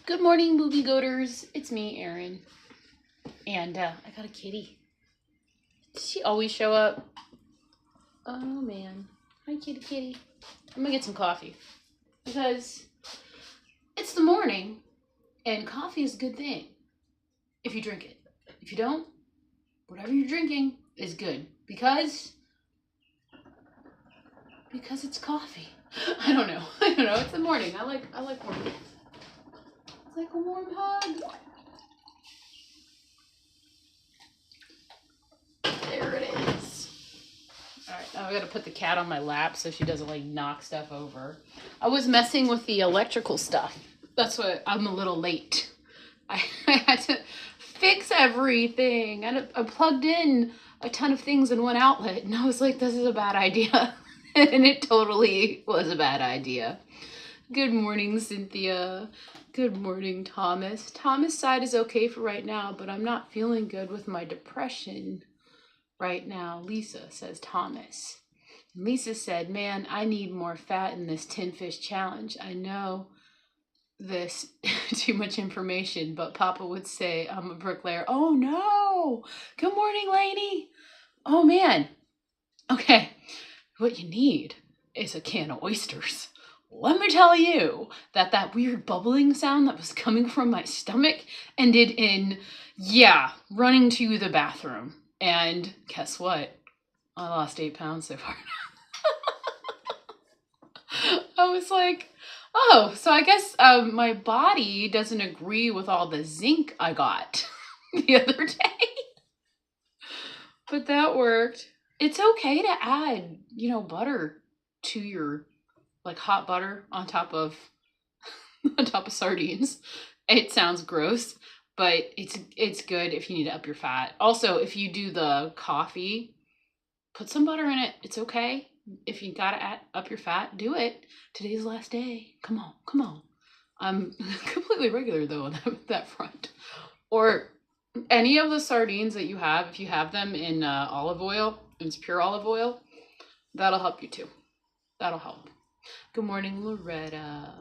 Good morning, Boobie Goaters. It's me, Erin. And I got a kitty. Does she always show up? Oh, man. Hi, kitty kitty. I'm gonna get some coffee. Because it's the morning, and coffee is a good thing. If you drink it. If you don't, whatever you're drinking is good. Because it's coffee. I don't know. It's the morning. I like morning. It's like a warm hug. There it is. All right, now I gotta put the cat on my lap so she doesn't like knock stuff over. I was messing with the electrical stuff. That's why I'm a little late. I had to fix everything. I plugged in a ton of things in one outlet, and I was like, this is a bad idea. And it totally was a bad idea. Good morning, Cynthia. Good morning, Thomas. Thomas' side is okay for right now, but I'm not feeling good with my depression right now, Lisa, says Thomas. And Lisa said, man, I need more fat in this 10 fish challenge. I know this too much information, but Papa would say I'm a bricklayer. Oh no. Good morning, lady. Oh man. Okay. What you need is a can of oysters. Let me tell you that weird bubbling sound that was coming from my stomach ended in, running to the bathroom. And guess what? I lost 8 pounds so far. I was like, oh, so I guess my body doesn't agree with all the zinc I got the other day. But that worked. It's okay to add, butter to your, like hot butter on top of sardines. It sounds gross, but it's good if you need to up your fat. Also, if you do the coffee, put some butter in it. It's okay. If you gotta up your fat, do it. Today's the last day. Come on. I'm completely regular though on that front. Or any of the sardines that you have, if you have them in olive oil, it's pure olive oil, that'll help you too. That'll help. Good morning, Loretta.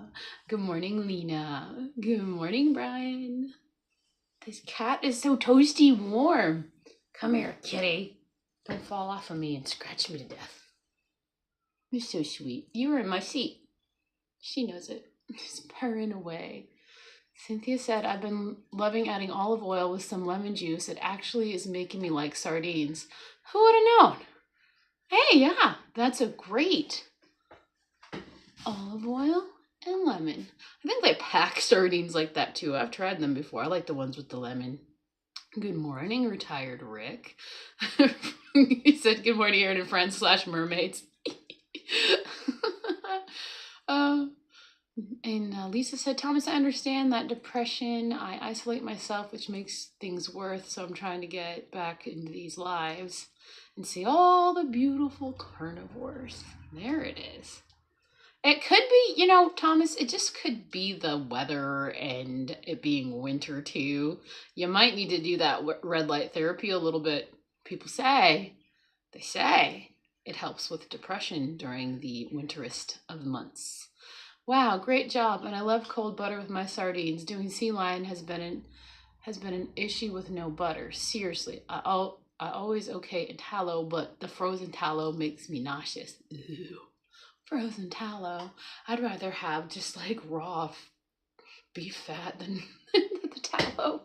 Good morning, Lena. Good morning, Brian. This cat is so toasty warm. Come here, kitty. Don't fall off of me and scratch me to death. You're so sweet. You were in my seat. She knows it. Just purring away. Cynthia said, I've been loving adding olive oil with some lemon juice. It actually is making me like sardines. Who would have known? Hey, yeah, that's a great olive oil and lemon. I think they pack sardines like that too. I've tried them before. I like the ones with the lemon. Good morning, retired Rick. He said, good morning, Erin and friends / mermaids. And Lisa said, Thomas, I understand that depression. I isolate myself, which makes things worse. So I'm trying to get back into these lives and see all the beautiful carnivores. There it is. It could be, Thomas, it just could be the weather and it being winter too. You might need to do that red light therapy a little bit. People say, it helps with depression during the winterest of months. Wow, great job. And I love cold butter with my sardines. Doing sea lion has been an issue with no butter. Seriously, I always okay in tallow, but the frozen tallow makes me nauseous. Ew. Frozen tallow. I'd rather have just like raw beef fat than the tallow.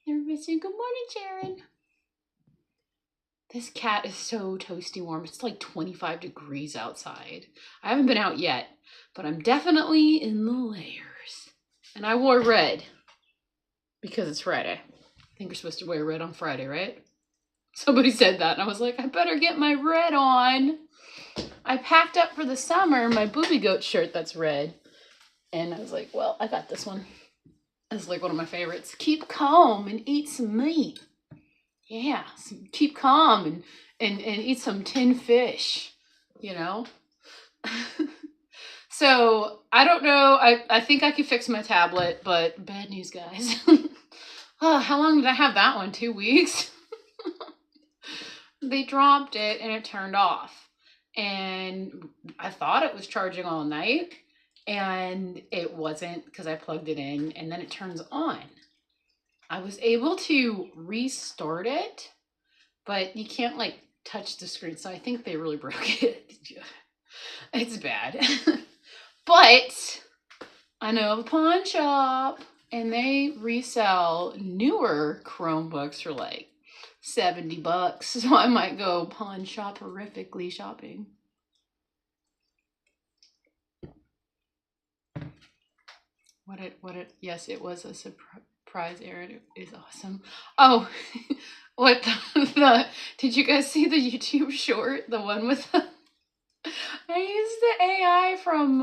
Everybody saying good morning, Sharon. This cat is so toasty warm. It's like 25 degrees outside. I haven't been out yet, but I'm definitely in the layers. And I wore red because it's Friday. I think you're supposed to wear red on Friday, right? Somebody said that, and I was like, I better get my red on. I packed up for the summer my Boobie Goat shirt that's red. And I was like, well, I got this one. It's like one of my favorites. Keep calm and eat some meat. Yeah, keep calm and eat some tin fish, So, I don't know. I think I could fix my tablet, but bad news, guys. Oh, how long did I have that one? 2 weeks? They dropped it and it turned off. And I thought it was charging all night. and it wasn't because I plugged it in and then it turns on. I was able to restart it, but you can't like touch the screen. So I think they really broke it. It's bad. But I know of a pawn shop and they resell newer Chromebooks for like $70. So I might go pawn shoperifically shopping. Yes, it was a surprise, Aaron. It is awesome. Oh, did you guys see the YouTube short? The one with I used the AI from,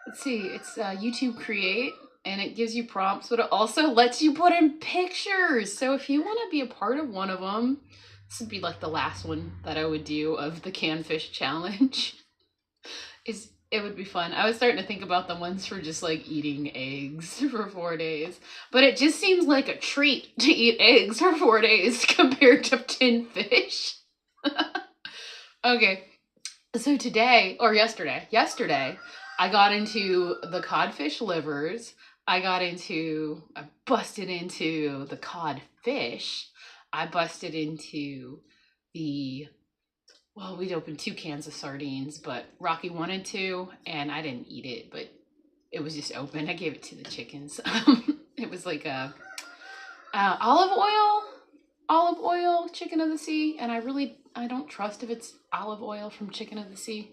let's see, it's YouTube Create, and it gives you prompts, but it also lets you put in pictures. So if you want to be a part of one of them, this would be like the last one that I would do of the Canfish Challenge. It would be fun. I was starting to think about the ones for just like eating eggs for 4 days, but it just seems like a treat to eat eggs for 4 days compared to tin fish. Okay, so today, or yesterday, I got into the codfish livers. I busted into the codfish. I busted into the, well, we'd opened 2 cans of sardines, but Rocky wanted to, and I didn't eat it, but it was just open. I gave it to the chickens. It was like a olive oil chicken of the sea, and I don't trust if it's olive oil from chicken of the sea.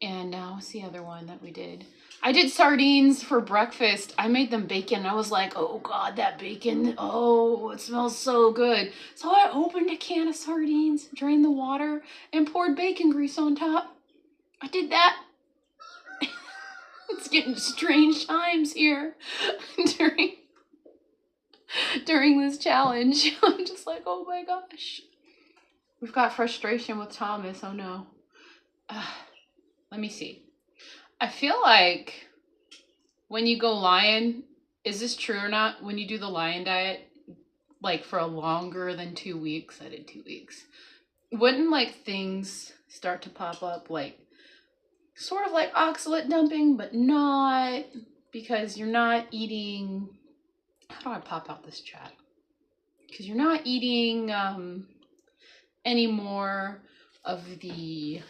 And what's the other one that we did? I did sardines for breakfast. I made them bacon. I was like, oh God, that bacon. Oh, it smells so good. So I opened a can of sardines, drained the water, and poured bacon grease on top. I did that. It's getting strange times here during this challenge. I'm just like, oh my gosh. We've got frustration with Thomas. Oh no. Let me see. I feel like when you go lion, is this true or not? When you do the lion diet, like for a longer than 2 weeks, I did 2 weeks, wouldn't like things start to pop up, like sort of like oxalate dumping, but not, because you're not eating, how do I pop out this chat? Because you're not eating any more of the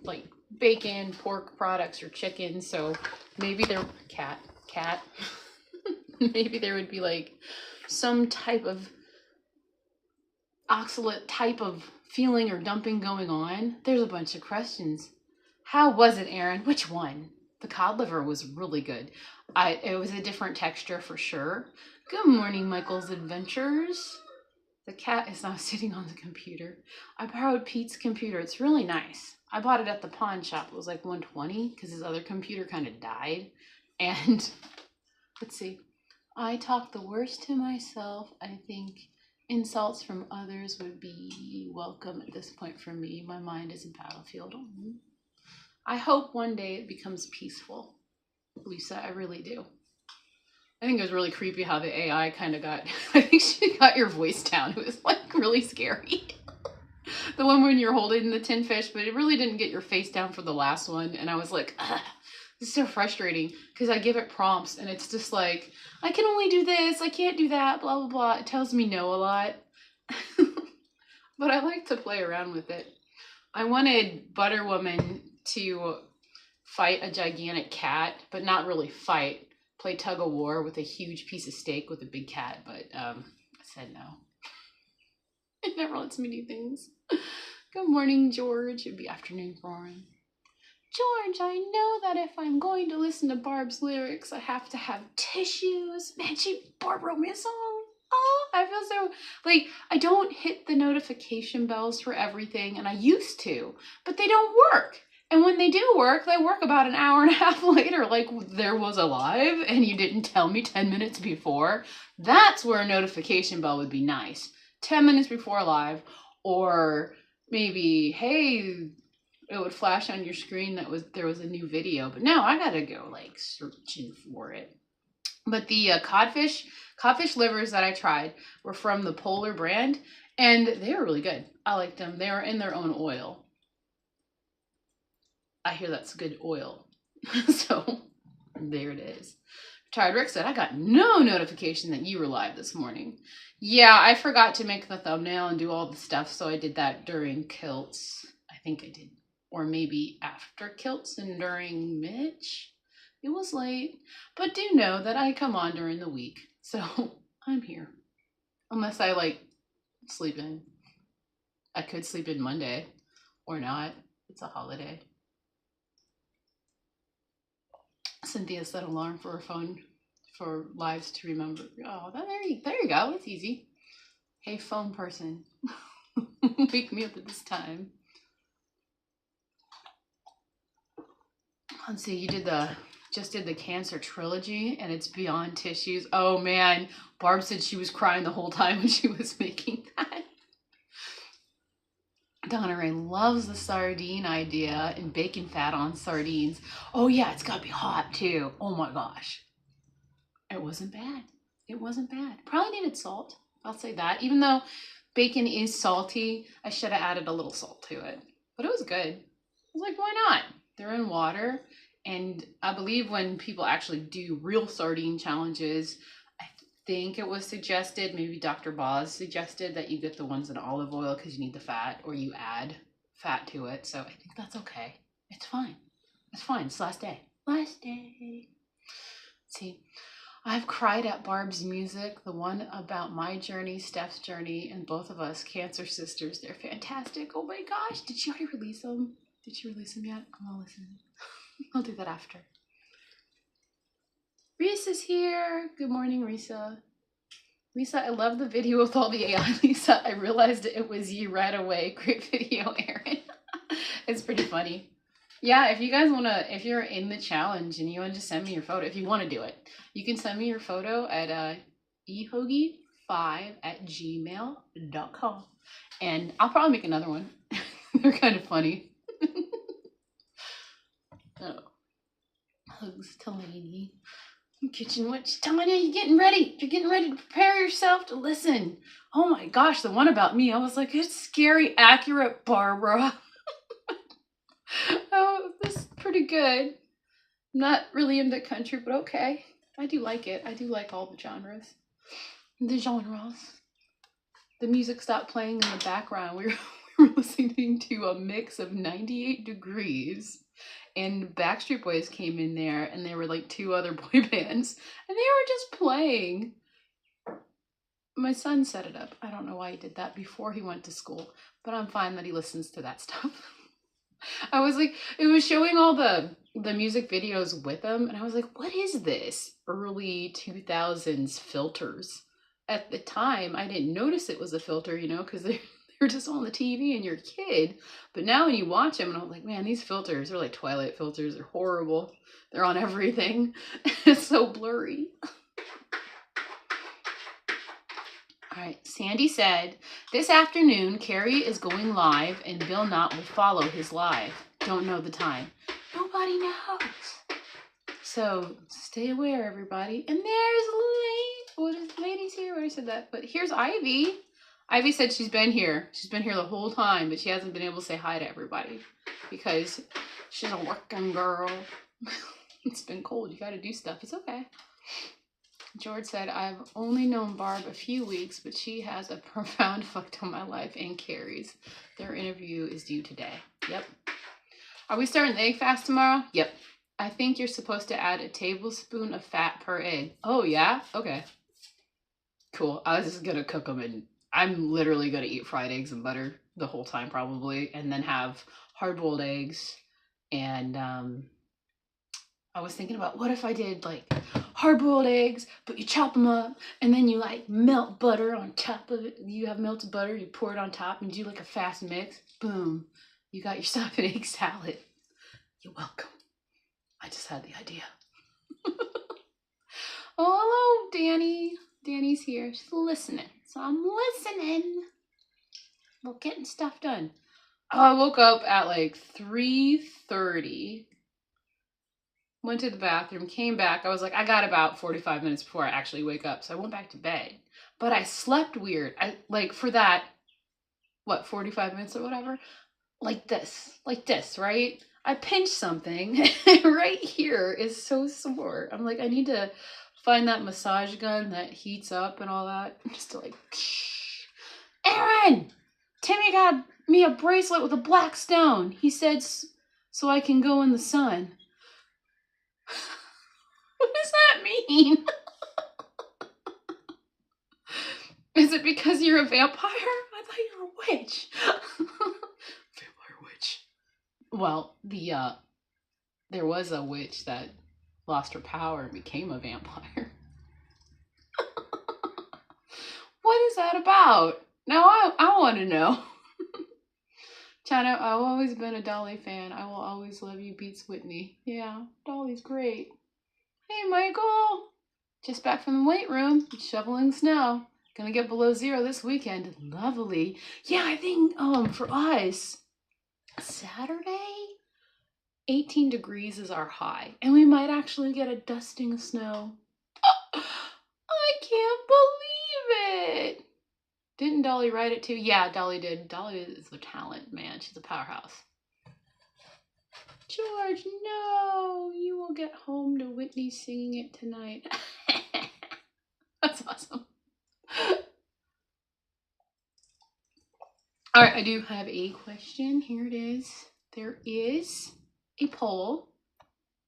like bacon, pork products, or chicken. So maybe there, cat, maybe there would be like some type of oxalate type of feeling or dumping going on. There's a bunch of questions. How was it, Aaron? Which one? The cod liver was really good. It was a different texture for sure. Good morning, Michael's Adventures. The cat is now sitting on the computer. I borrowed Pete's computer. It's really nice. I bought it at the pawn shop. It was like $120 because his other computer kind of died. And let's see. I talk the worst to myself. I think insults from others would be welcome at this point for me. My mind is a battlefield. I hope one day it becomes peaceful, Lisa. I really do. I think it was really creepy how the AI kind of got, I think she got your voice down. It was like really scary. The one when you're holding the tin fish, but it really didn't get your face down for the last one. And I was like, this is so frustrating because I give it prompts and it's just like, I can only do this, I can't do that, blah, blah, blah. It tells me no a lot. But I like to play around with it. I wanted Butter Woman to fight a gigantic cat, but not really fight. Play tug of war with a huge piece of steak with a big cat, but I said no. It never lets me do things. Good morning, George. It'd be afternoon for him. George, I know that if I'm going to listen to Barb's lyrics, I have to have tissues. Man, Barb wrote me a song. Oh, I feel so, like, I don't hit the notification bells for everything, and I used to, but they don't work. And when they do work, they work about an hour and a half later, like there was a live and you didn't tell me 10 minutes before. That's where a notification bell would be nice. 10 minutes before live, or maybe, hey, it would flash on your screen that there was a new video, but now I gotta go like searching for it. But the codfish livers that I tried were from the Polar brand, and they were really good. I liked them. They were in their own oil. I hear that's good oil. So there it is. Retired Rick said, I got no notification that you were live this morning. Yeah, I forgot to make the thumbnail and do all the stuff, so I did that during kilts. I think I did. Or maybe after kilts and during Mitch. It was late. But do know that I come on during the week. So I'm here. Unless I like sleep in. I could sleep in Monday or not. It's a holiday. Cynthia set alarm for her phone for lives to remember. Oh, there you go. It's easy. Hey, phone person. Wake me up at this time. Let's see, you just did the cancer trilogy and it's beyond tissues. Oh man, Barb said she was crying the whole time when she was making that. Donna Ray loves the sardine idea and bacon fat on sardines. Oh yeah, it's gotta be hot too. Oh my gosh. It wasn't bad. It wasn't bad. Probably needed salt. I'll say that. Even though bacon is salty, I should have added a little salt to it. But it was good. I was like, why not? They're in water. And I believe when people actually do real sardine challenges, I think it was suggested, maybe Dr. Boz suggested that you get the ones in olive oil because you need the fat, or you add fat to it. So I think that's okay. It's fine. It's fine. It's last day. Last day. Let's see. I've cried at Barb's music, the one about my journey, Steph's journey, and both of us, Cancer Sisters. They're fantastic. Oh my gosh. Did she already release them? Did she release them yet? I'm gonna listen. I'll do that after. Risa's here. Good morning, Risa. Risa, I love the video with all the AI. Lisa, I realized it was you right away. Great video, Erin. It's pretty funny. Yeah, if you guys want to, if you're in the challenge and you want to just send me your photo, if you want to do it, you can send me your photo at ehoagie5@gmail.com. And I'll probably make another one. They're kind of funny. Oh. Hugs to Lainey. Kitchen witch. Tanya, you're getting ready. You're getting ready to prepare yourself to listen. Oh my gosh, the one about me. I was like, it's scary accurate, Barbara. Oh, this is pretty good. I'm not really into country, but okay. I do like it. I do like all the genres. The genres. The music stopped playing in the background. We were listening to a mix of 98 Degrees. And Backstreet Boys came in there, and there were like 2 other boy bands, and they were just playing. My son set it up. I don't know why he did that before he went to school, but I'm fine that he listens to that stuff. I was like, it was showing all the music videos with him, and I was like, what is this? Early 2000s filters. At the time, I didn't notice it was a filter, you know, because they're just on the TV and you're a kid. But now when you watch them, and I'm like, man, these filters are like Twilight filters. They're horrible. They're on everything. It's so blurry. All right, Sandy said, this afternoon, Carrie is going live and Bill Knott will follow his live. Don't know the time. Nobody knows. So stay aware, everybody. And there's Lady's here. I already said that. But here's Ivy. Ivy said she's been here. She's been here the whole time, but she hasn't been able to say hi to everybody because she's a working girl. It's been cold. You got to do stuff. It's okay. George said, I've only known Barb a few weeks, but she has a profound effect on my life and Carrie's. Their interview is due today. Yep. Are we starting the egg fast tomorrow? Yep. I think you're supposed to add a tablespoon of fat per egg. Oh, yeah? Okay. Cool. I was just going to cook them, and I'm literally going to eat fried eggs and butter the whole time probably, and then have hard-boiled eggs. And I was thinking about, what if I did like hard-boiled eggs, but you chop them up, and then you like melt butter on top of it. You have melted butter, you pour it on top, and do like a fast mix. Boom. You got yourself an egg salad. You're welcome. I just had the idea. Oh, hello, Danny. Danny's here. She's listening. So I'm listening. We're getting stuff done. Oh, I woke up at like 3:30. Went to the bathroom, came back. I was like, I got about 45 minutes before I actually wake up. So I went back to bed. But I slept weird. I like for that, 45 minutes or whatever? Like this, right? I pinched something right here is so sore. I'm like, I need to find that massage gun that heats up and all that. Just to like, Aaron! Timmy got me a bracelet with a black stone. He said so I can go in the sun. What does that mean? Is it because you're a vampire? I thought you were a witch. Vampire witch. Well, there was a witch that lost her power and became a vampire. What is that about? Now I want to know. China, I've always been a Dolly fan. I will always love you beats Whitney. Yeah, Dolly's great. Hey, Michael. Just back from the weight room, shoveling snow. Gonna get below 0 this weekend. Lovely. Yeah, I think for us, Saturday, 18 degrees is our high. And we might actually get a dusting of snow. I can't believe it. Didn't Dolly write it too? Yeah, Dolly did. Dolly is a talent, man. She's a powerhouse. George, no. You will get home to Whitney singing it tonight. That's awesome. All right, I do have a question. Here it is. There is a poll.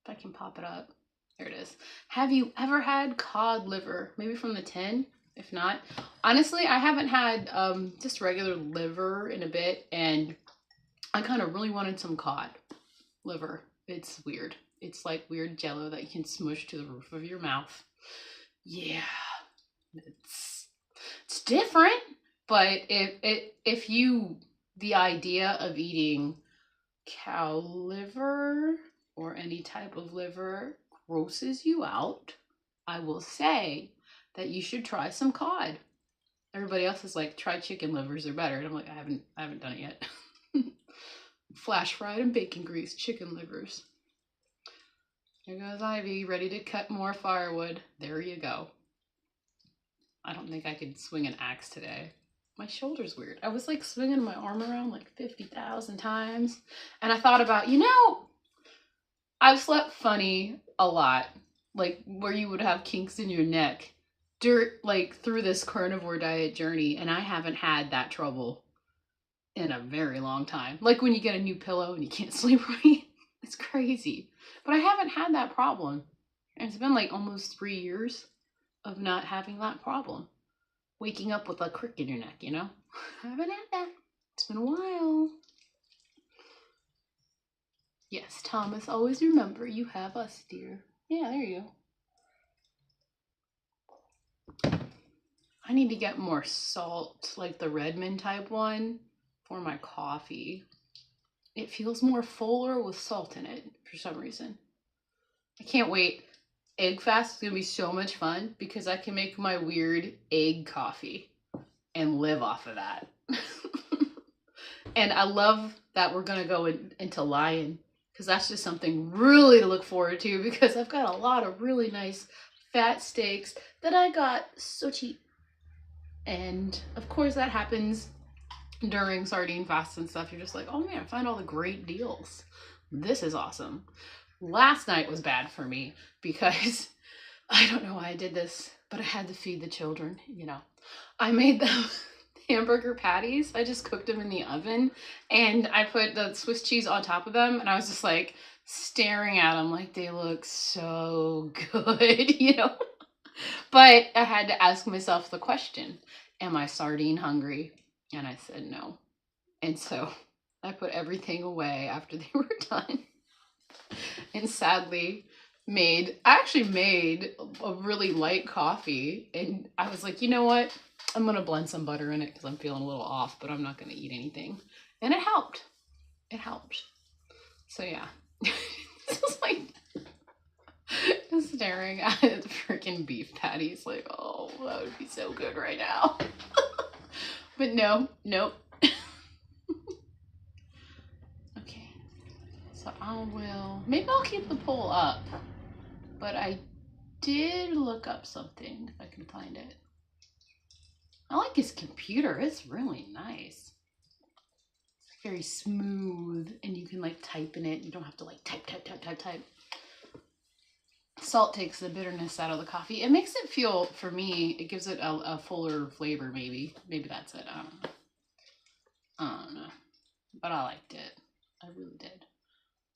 If I can pop it up. There it is. Have you ever had cod liver? Maybe from the tin? If not. Honestly, I haven't had just regular liver in a bit, and I kind of really wanted some cod liver. It's weird. It's like weird jello that you can smush to the roof of your mouth. Yeah. It's different, but if you, the idea of eating cow liver or any type of liver grosses you out, I will say that you should try some cod. Everybody else is like, try chicken livers, they're better. And I'm like, I haven't done it yet. Flash fried and bacon grease chicken livers. Here goes Ivy, ready to cut more firewood. There you go. I don't think I could swing an axe today. My shoulder's weird. I was like swinging my arm around like 50,000 times. And I thought about, I've slept funny a lot. Like where you would have kinks in your neck through this carnivore diet journey. And I haven't had that trouble in a very long time. Like when you get a new pillow and you can't sleep right. It's crazy. But I haven't had that problem. And it's been like almost 3 years of not having that problem. Waking up with a crick in your neck, I haven't had that. It's been a while. Yes, Thomas, always remember you have us, dear. Yeah, there you go. I need to get more salt, like the Redmond type one, for my coffee. It feels more fuller with salt in it for some reason. I can't wait. Egg fast is going to be so much fun because I can make my weird egg coffee and live off of that. And I love that we're going to go into Lion because that's just something really to look forward to because I've got a lot of really nice fat steaks that I got so cheap. And of course that happens during sardine fasts and stuff. You're just like, oh man, I find all the great deals. This is awesome. Last night was bad for me because I don't know why I did this, but I had to feed the children, I made them hamburger patties. I just cooked them in the oven and I put the Swiss cheese on top of them and I was just like staring at them like they look so good, But I had to ask myself the question, am I sardine hungry? And I said no. And so I put everything away after they were done. And sadly I actually made a really light coffee and I was like, you know what? I'm going to blend some butter in it because I'm feeling a little off, but I'm not going to eat anything. And it helped. It helped. So yeah. This is like just staring at the freaking beef patties like, oh, that would be so good right now. But nope. So maybe I'll keep the poll up, but I did look up something if I can find it. I like his computer, it's really nice. very smooth, and you can like type in it. You don't have to like type. Salt takes the bitterness out of the coffee. It makes it feel, for me, it gives it a fuller flavor, maybe. Maybe that's it. I don't know. But I liked it. I really did.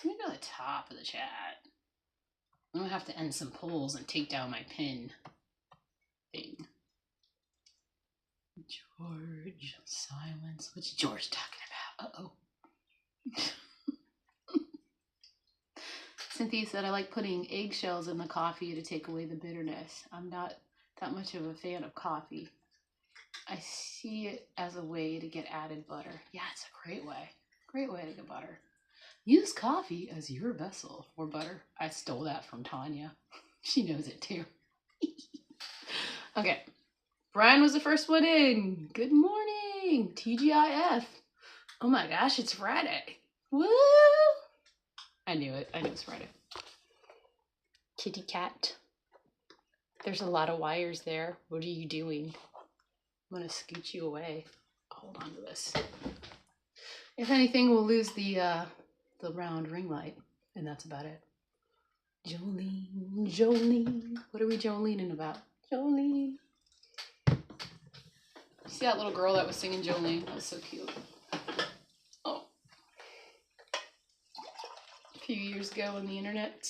Let me go to the top of the chat. I'm going to have to end some polls and take down my pin thing. George, silence. What's George talking about? Uh-oh. Cynthia said, I like putting eggshells in the coffee to take away the bitterness. I'm not that much of a fan of coffee. I see it as a way to get added butter. Yeah, it's a great way. Great way to get butter. Use coffee as your vessel for butter. I stole that from Tanya. She knows it too. Okay. Brian was the first one in. Good morning. TGIF. Oh my gosh, it's Friday. Woo! I knew it. I knew it was Friday. Kitty cat. There's a lot of wires there. What are you doing? I'm going to scoot you away. Hold on to this. If anything, we'll lose the round ring light. And that's about it. Jolene, Jolene. What are we Jolening about? Jolene. See that little girl that was singing Jolene? That was so cute. Oh. A few years ago on the internet.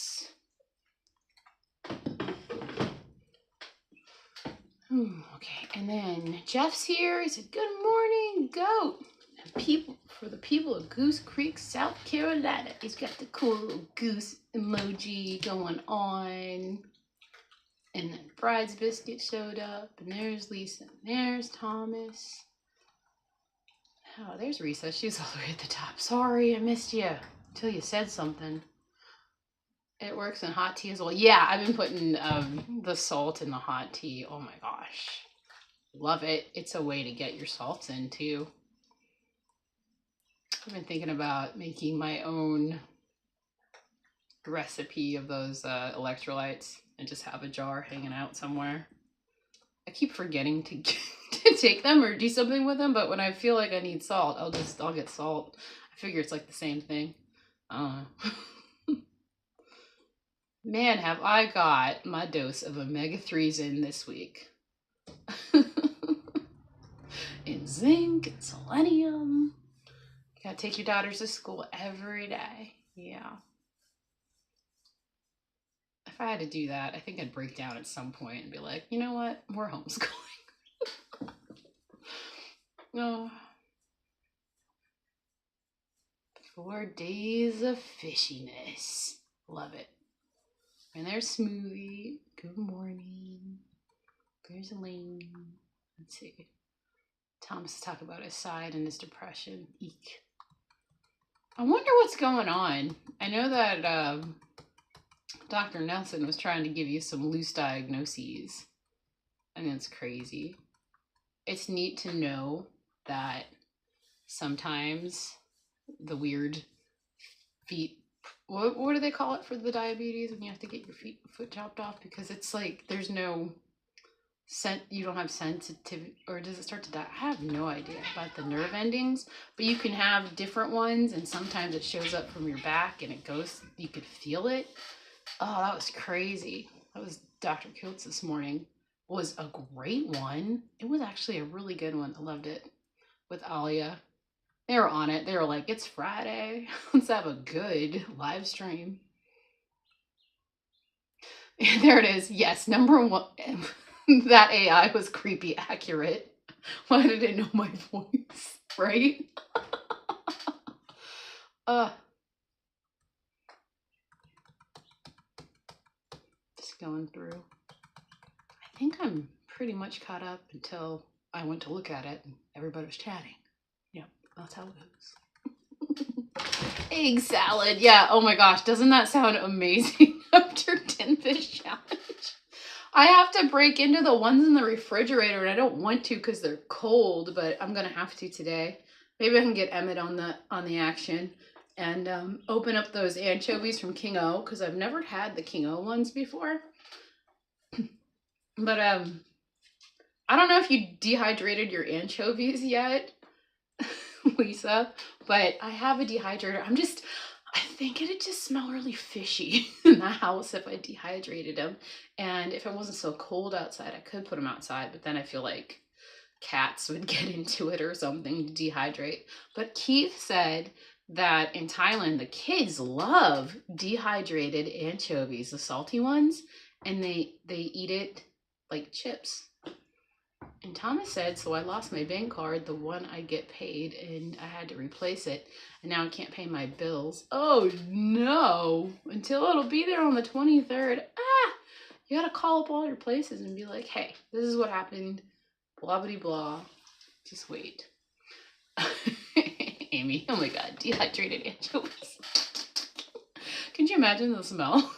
Okay, and then Jeff's here. He said, good morning, goat. And for the people of Goose Creek, South Carolina. He's got the cool little goose emoji going on. And then bridesbiscuit showed up. And there's Lisa. And there's Thomas. Oh, there's Risa. She's all the way at the top. Sorry, I missed you until you said something. It works in hot tea as well. Yeah, I've been putting the salt in the hot tea. Oh my gosh. Love it. It's a way to get your salts in too. I've been thinking about making my own recipe of those electrolytes and just have a jar hanging out somewhere. I keep forgetting to take them or do something with them, but when I feel like I need salt, I'll get salt. I figure it's like the same thing. I don't know. Man, have I got my dose of omega-3s in this week. In zinc and selenium. You gotta take your daughters to school every day. Yeah. If I had to do that, I think I'd break down at some point and be like, you know what? We're homeschooling. Oh. 4 days of fishiness. Love it. And there's Smoothie. Good morning. There's Elaine. Let's see. Thomas is talking about his side and his depression. Eek. I wonder what's going on. I know that Dr. Nelson was trying to give you some loose diagnoses. I mean, it's crazy. It's neat to know that sometimes the weird feet, what do they call it for the diabetes when you have to get your foot chopped off? Because it's like there's no you don't have sensitivity, or does it start to die? I have no idea about the nerve endings, but you can have different ones, and sometimes it shows up from your back and it goes, you could feel it. Oh, that was crazy. That was Dr. Kiltz this morning. Was a great one. It was actually a really good one. I loved it with Alia. They were on it. They were like, it's Friday. Let's have a good live stream. And there it is. Yes, number one. That AI was creepy accurate. Why did it know my voice? Right? Just going through. I think I'm pretty much caught up until I went to look at it and everybody was chatting. Yep, that's how it goes. Egg salad. Yeah, oh my gosh. Doesn't that sound amazing after Tin Fish Challenge? I have to break into the ones in the refrigerator, and I don't want to because they're cold, but I'm going to have to today. Maybe I can get Emmett on the action and open up those anchovies from King O, because I've never had the King O ones before. But I don't know if you dehydrated your anchovies yet. Lisa, but I have a dehydrator. I think it'd just smell really fishy in the house if I dehydrated them. And if it wasn't so cold outside, I could put them outside, but then I feel like cats would get into it or something to dehydrate. But Keith said that in Thailand, the kids love dehydrated anchovies, the salty ones, and they eat it like chips. And Thomas said, so I lost my bank card, the one I get paid, and I had to replace it. And now I can't pay my bills. Oh no, until it'll be there on the 23rd. You gotta call up all your places and be like, hey, this is what happened. Blah, blah, blah. Just wait. Amy, oh my God, dehydrated anchovies. Can you imagine the smell?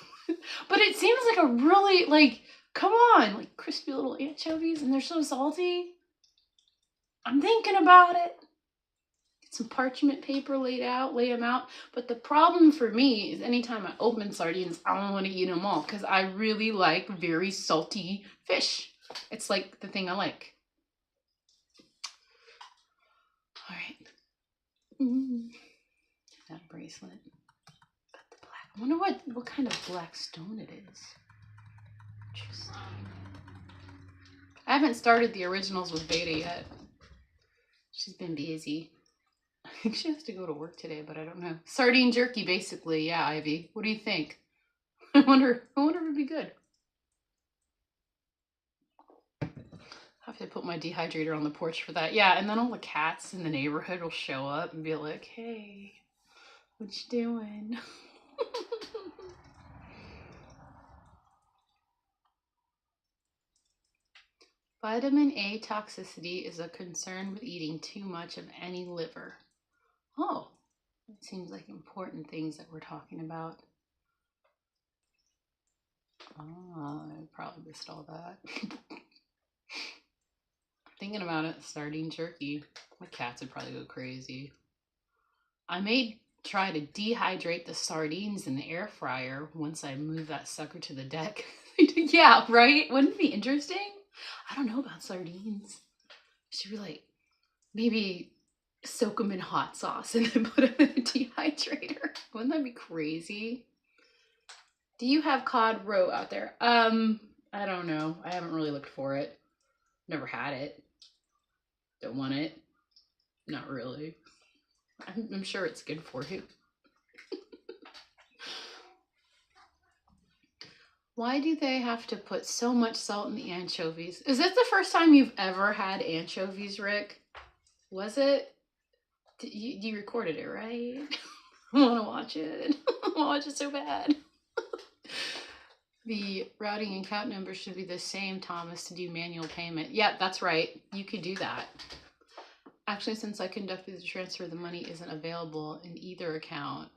But it seems like a really, like, come on, like crispy little anchovies, and they're so salty. I'm thinking about it. Get some parchment paper laid out, lay them out. But the problem for me is anytime I open sardines, I don't want to eat them all because I really like very salty fish. It's like the thing I like. All right. That bracelet. Got the black. I wonder what kind of black stone it is. Interesting. I haven't started the originals with Beta yet. She's been busy. I think she has to go to work today, but I don't know. Sardine jerky, basically. Yeah, Ivy. What do you think? I wonder if it'd be good. I have to put my dehydrator on the porch for that. Yeah, and then all the cats in the neighborhood will show up and be like, hey, what you doing? Vitamin A toxicity is a concern with eating too much of any liver. Oh, it seems like important things that we're talking about. Oh, I probably missed all that. Thinking about it, sardine jerky. My cats would probably go crazy. I may try to dehydrate the sardines in the air fryer once I move that sucker to the deck. Yeah, right? Wouldn't it be interesting? I don't know about sardines. Should we like maybe soak them in hot sauce and then put them in a dehydrator? Wouldn't that be crazy? Do you have cod roe out there? I don't know. I haven't really looked for it. Never had it. Don't want it. Not really. I'm sure it's good for you. Why do they have to put so much salt in the anchovies? Is this the first time you've ever had anchovies, Rick? Was it? You recorded it, right? I want to watch it. I want to watch it so bad. The routing and account number should be the same, Thomas, to do manual payment. Yeah, that's right. You could do that. Actually, since I conducted the transfer, the money isn't available in either account.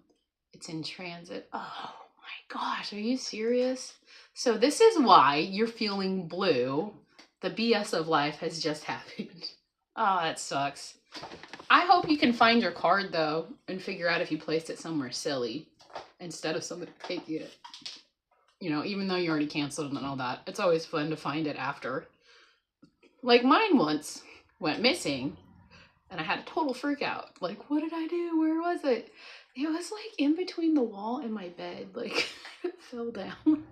It's in transit. Oh my gosh, are you serious? So this is why you're feeling blue. The BS of life has just happened. Oh, that sucks. I hope you can find your card, though, and figure out if you placed it somewhere silly instead of somebody taking it. You know, even though you already canceled and all that. It's always fun to find it after. Like mine once went missing. And I had a total freak out. Like, what did I do? Where was it? It was like in between the wall and my bed. Like, it fell down.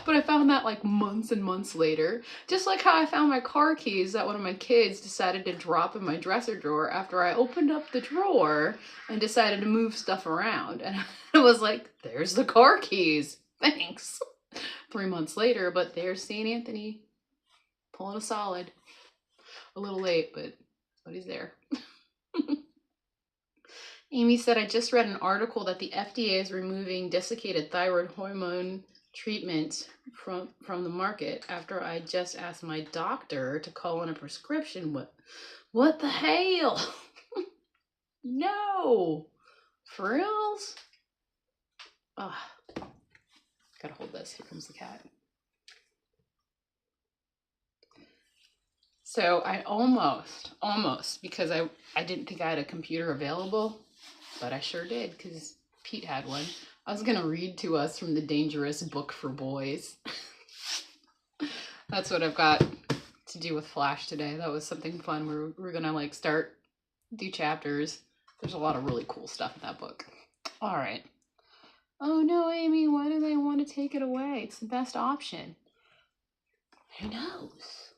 But I found that like months and months later. Just like how I found my car keys that one of my kids decided to drop in my dresser drawer after I opened up the drawer and decided to move stuff around. And I was like, there's the car keys. Thanks. 3 months later, but there's St. Anthony pulling a solid. A little late, but he's there. Amy said, I just read an article that the FDA is removing desiccated thyroid hormone treatment from the market after I just asked my doctor to call in a prescription. What the hell? No. For reals? Oh, gotta hold this. Here comes the cat. So I almost, because I didn't think I had a computer available, but I sure did because Pete had one. I was going to read to us from the Dangerous Book for Boys. That's what I've got to do with Flash today. That was something fun. We're going to like start do chapters. There's a lot of really cool stuff in that book. All right. Oh no, Amy, why do they want to take it away? It's the best option. Who knows?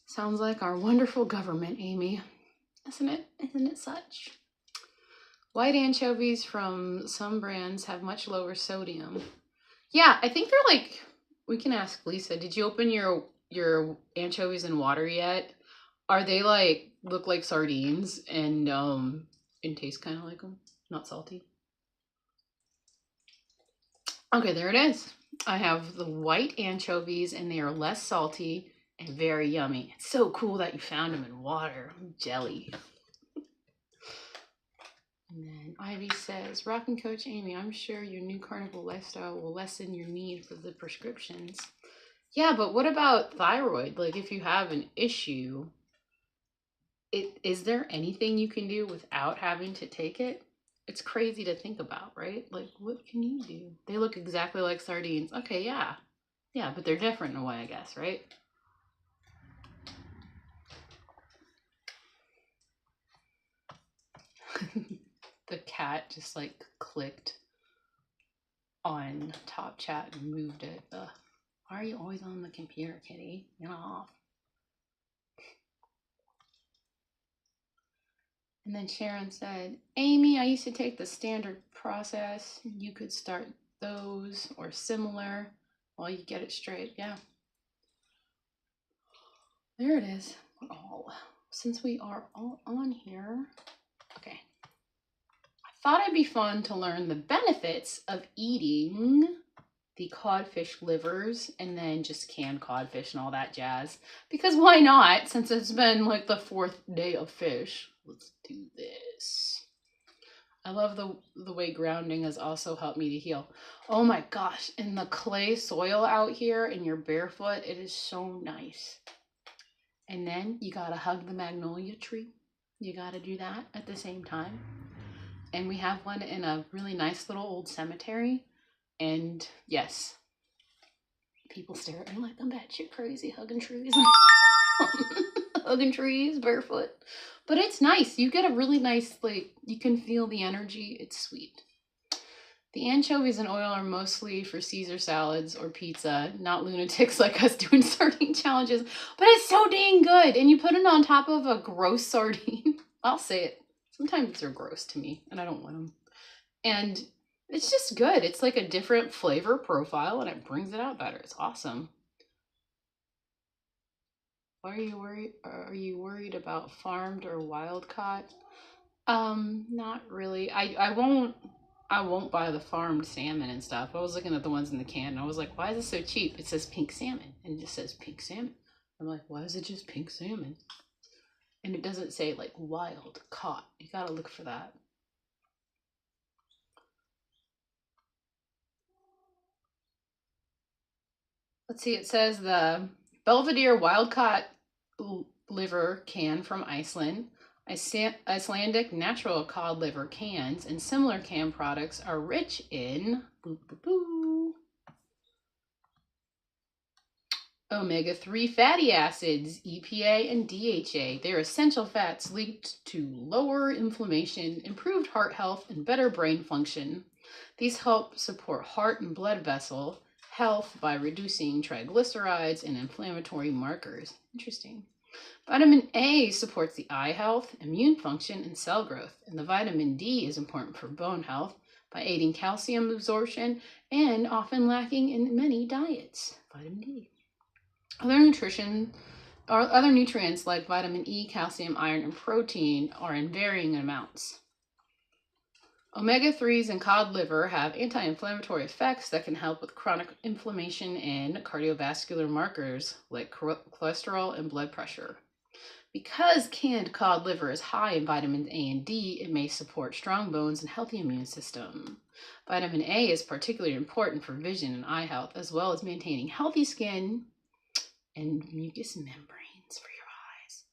Sounds like our wonderful government, Amy. Isn't it? Isn't it such? White anchovies from some brands have much lower sodium. Yeah, I think they're like, we can ask Lisa, did you open your anchovies in water yet? Are they like, look like sardines and taste kind of like them? Not salty. Okay, there it is. I have the white anchovies and they are less salty and very yummy. It's so cool that you found them in water. Jelly. And then Ivy says, Rockin' Coach Amy, I'm sure your new carnivore lifestyle will lessen your need for the prescriptions. Yeah, but what about thyroid? Like if you have an issue, is there anything you can do without having to take it? It's crazy to think about, right? Like what can you do? They look exactly like sardines. Okay, yeah. Yeah, but they're different in a way, I guess, right? The cat just like clicked on top chat and moved it. Why are you always on the computer, kitty? Get off. And then Sharon said, Amy, I used to take the standard process. You could start those or similar while you get it straight. Yeah. There it is. Oh, since we are all on here. Okay. I thought it'd be fun to learn the benefits of eating the codfish livers and then just canned codfish and all that jazz. Because why not? Since it's been like the 4th day of fish. Let's do this. I love the way grounding has also helped me to heal. Oh my gosh, in the clay soil out here and you're barefoot, it is so nice. And then you gotta hug the magnolia tree. You gotta do that at the same time. And we have one in a really nice little old cemetery. And yes, people stare at me like I'm batshit crazy hugging trees. Hugging trees barefoot. But it's nice. You get a really nice, like, you can feel the energy. It's sweet. The anchovies and oil are mostly for Caesar salads or pizza, not lunatics like us doing sardine challenges. But it's so dang good. And you put it on top of a gross sardine. I'll say it. Sometimes they're gross to me and I don't want them. And it's just good. It's like a different flavor profile and it brings it out better. It's awesome. Are you worried about farmed or wild caught? Not really. I won't buy the farmed salmon and stuff. I was looking at the ones in the can and I was like, why is it so cheap? It says pink salmon and it just says pink salmon. I'm like, why is it just pink salmon? And it doesn't say like wild caught. You gotta look for that. Let's see, it says the Belvedere wild caught liver can from Iceland. Icelandic natural cod liver cans and similar can products are rich in omega-3 fatty acids, EPA and DHA. They are essential fats linked to lower inflammation, improved heart health, and better brain function. These help support heart and blood vessel health by reducing triglycerides and inflammatory markers. Interesting. Vitamin A supports the eye health, immune function, and cell growth. And the vitamin D is important for bone health by aiding calcium absorption and often lacking in many diets. Vitamin D. Other nutrients like vitamin E, calcium, iron, and protein are in varying amounts. Omega-3s in cod liver have anti-inflammatory effects that can help with chronic inflammation and cardiovascular markers like cholesterol and blood pressure. Because canned cod liver is high in vitamins A and D, it may support strong bones and healthy immune system. Vitamin A is particularly important for vision and eye health, as well as maintaining healthy skin and mucous membranes for your eyes.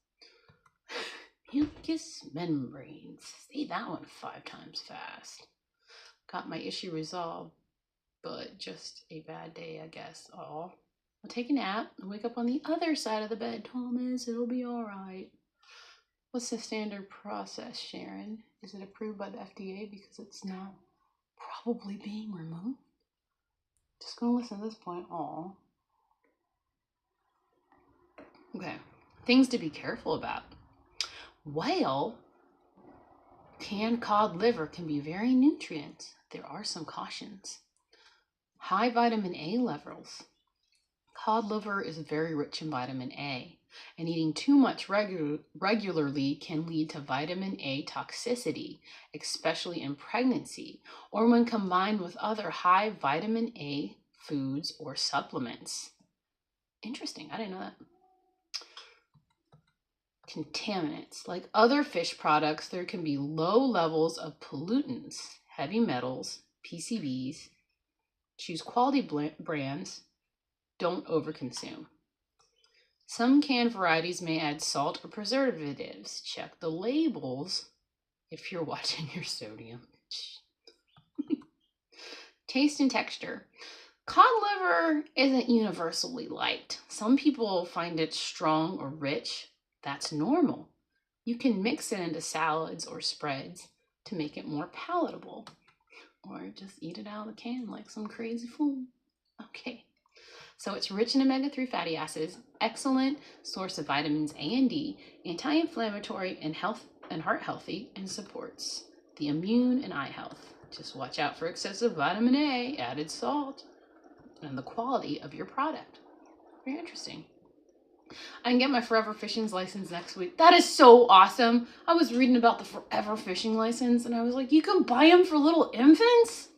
Mucous membranes. Say that one 5 times fast. Got my issue resolved, but just a bad day, I guess. Oh, I'll take a nap and wake up on the other side of the bed, Thomas. It'll be all right. What's the standard process, Sharon? Is it approved by the FDA because it's not probably being removed? Just gonna listen to this point. Aw. Okay. Things to be careful about. Whale canned cod liver can be very nutrient. There are some cautions. High vitamin A levels. Cod liver is very rich in vitamin A, and eating too much regularly can lead to vitamin A toxicity, especially in pregnancy or when combined with other high vitamin A foods or supplements. Interesting, I didn't know that. Contaminants. Like other fish products, there can be low levels of pollutants, heavy metals, PCBs. Choose quality brands. Don't overconsume. Some canned varieties may add salt or preservatives. Check the labels if you're watching your sodium. Taste and texture. Cod liver isn't universally liked. Some people find it strong or rich. That's normal. You can mix it into salads or spreads to make it more palatable. Or just eat it out of the can like some crazy fool. Okay. So it's rich in omega-3 fatty acids, excellent source of vitamins A and D, anti-inflammatory and heart healthy, and supports the immune and eye health. Just watch out for excessive vitamin A, added salt, and the quality of your product. Very interesting. I can get my Forever Fishing's license next week. That is so awesome. I was reading about the Forever Fishing license, and I was like, you can buy them for little infants?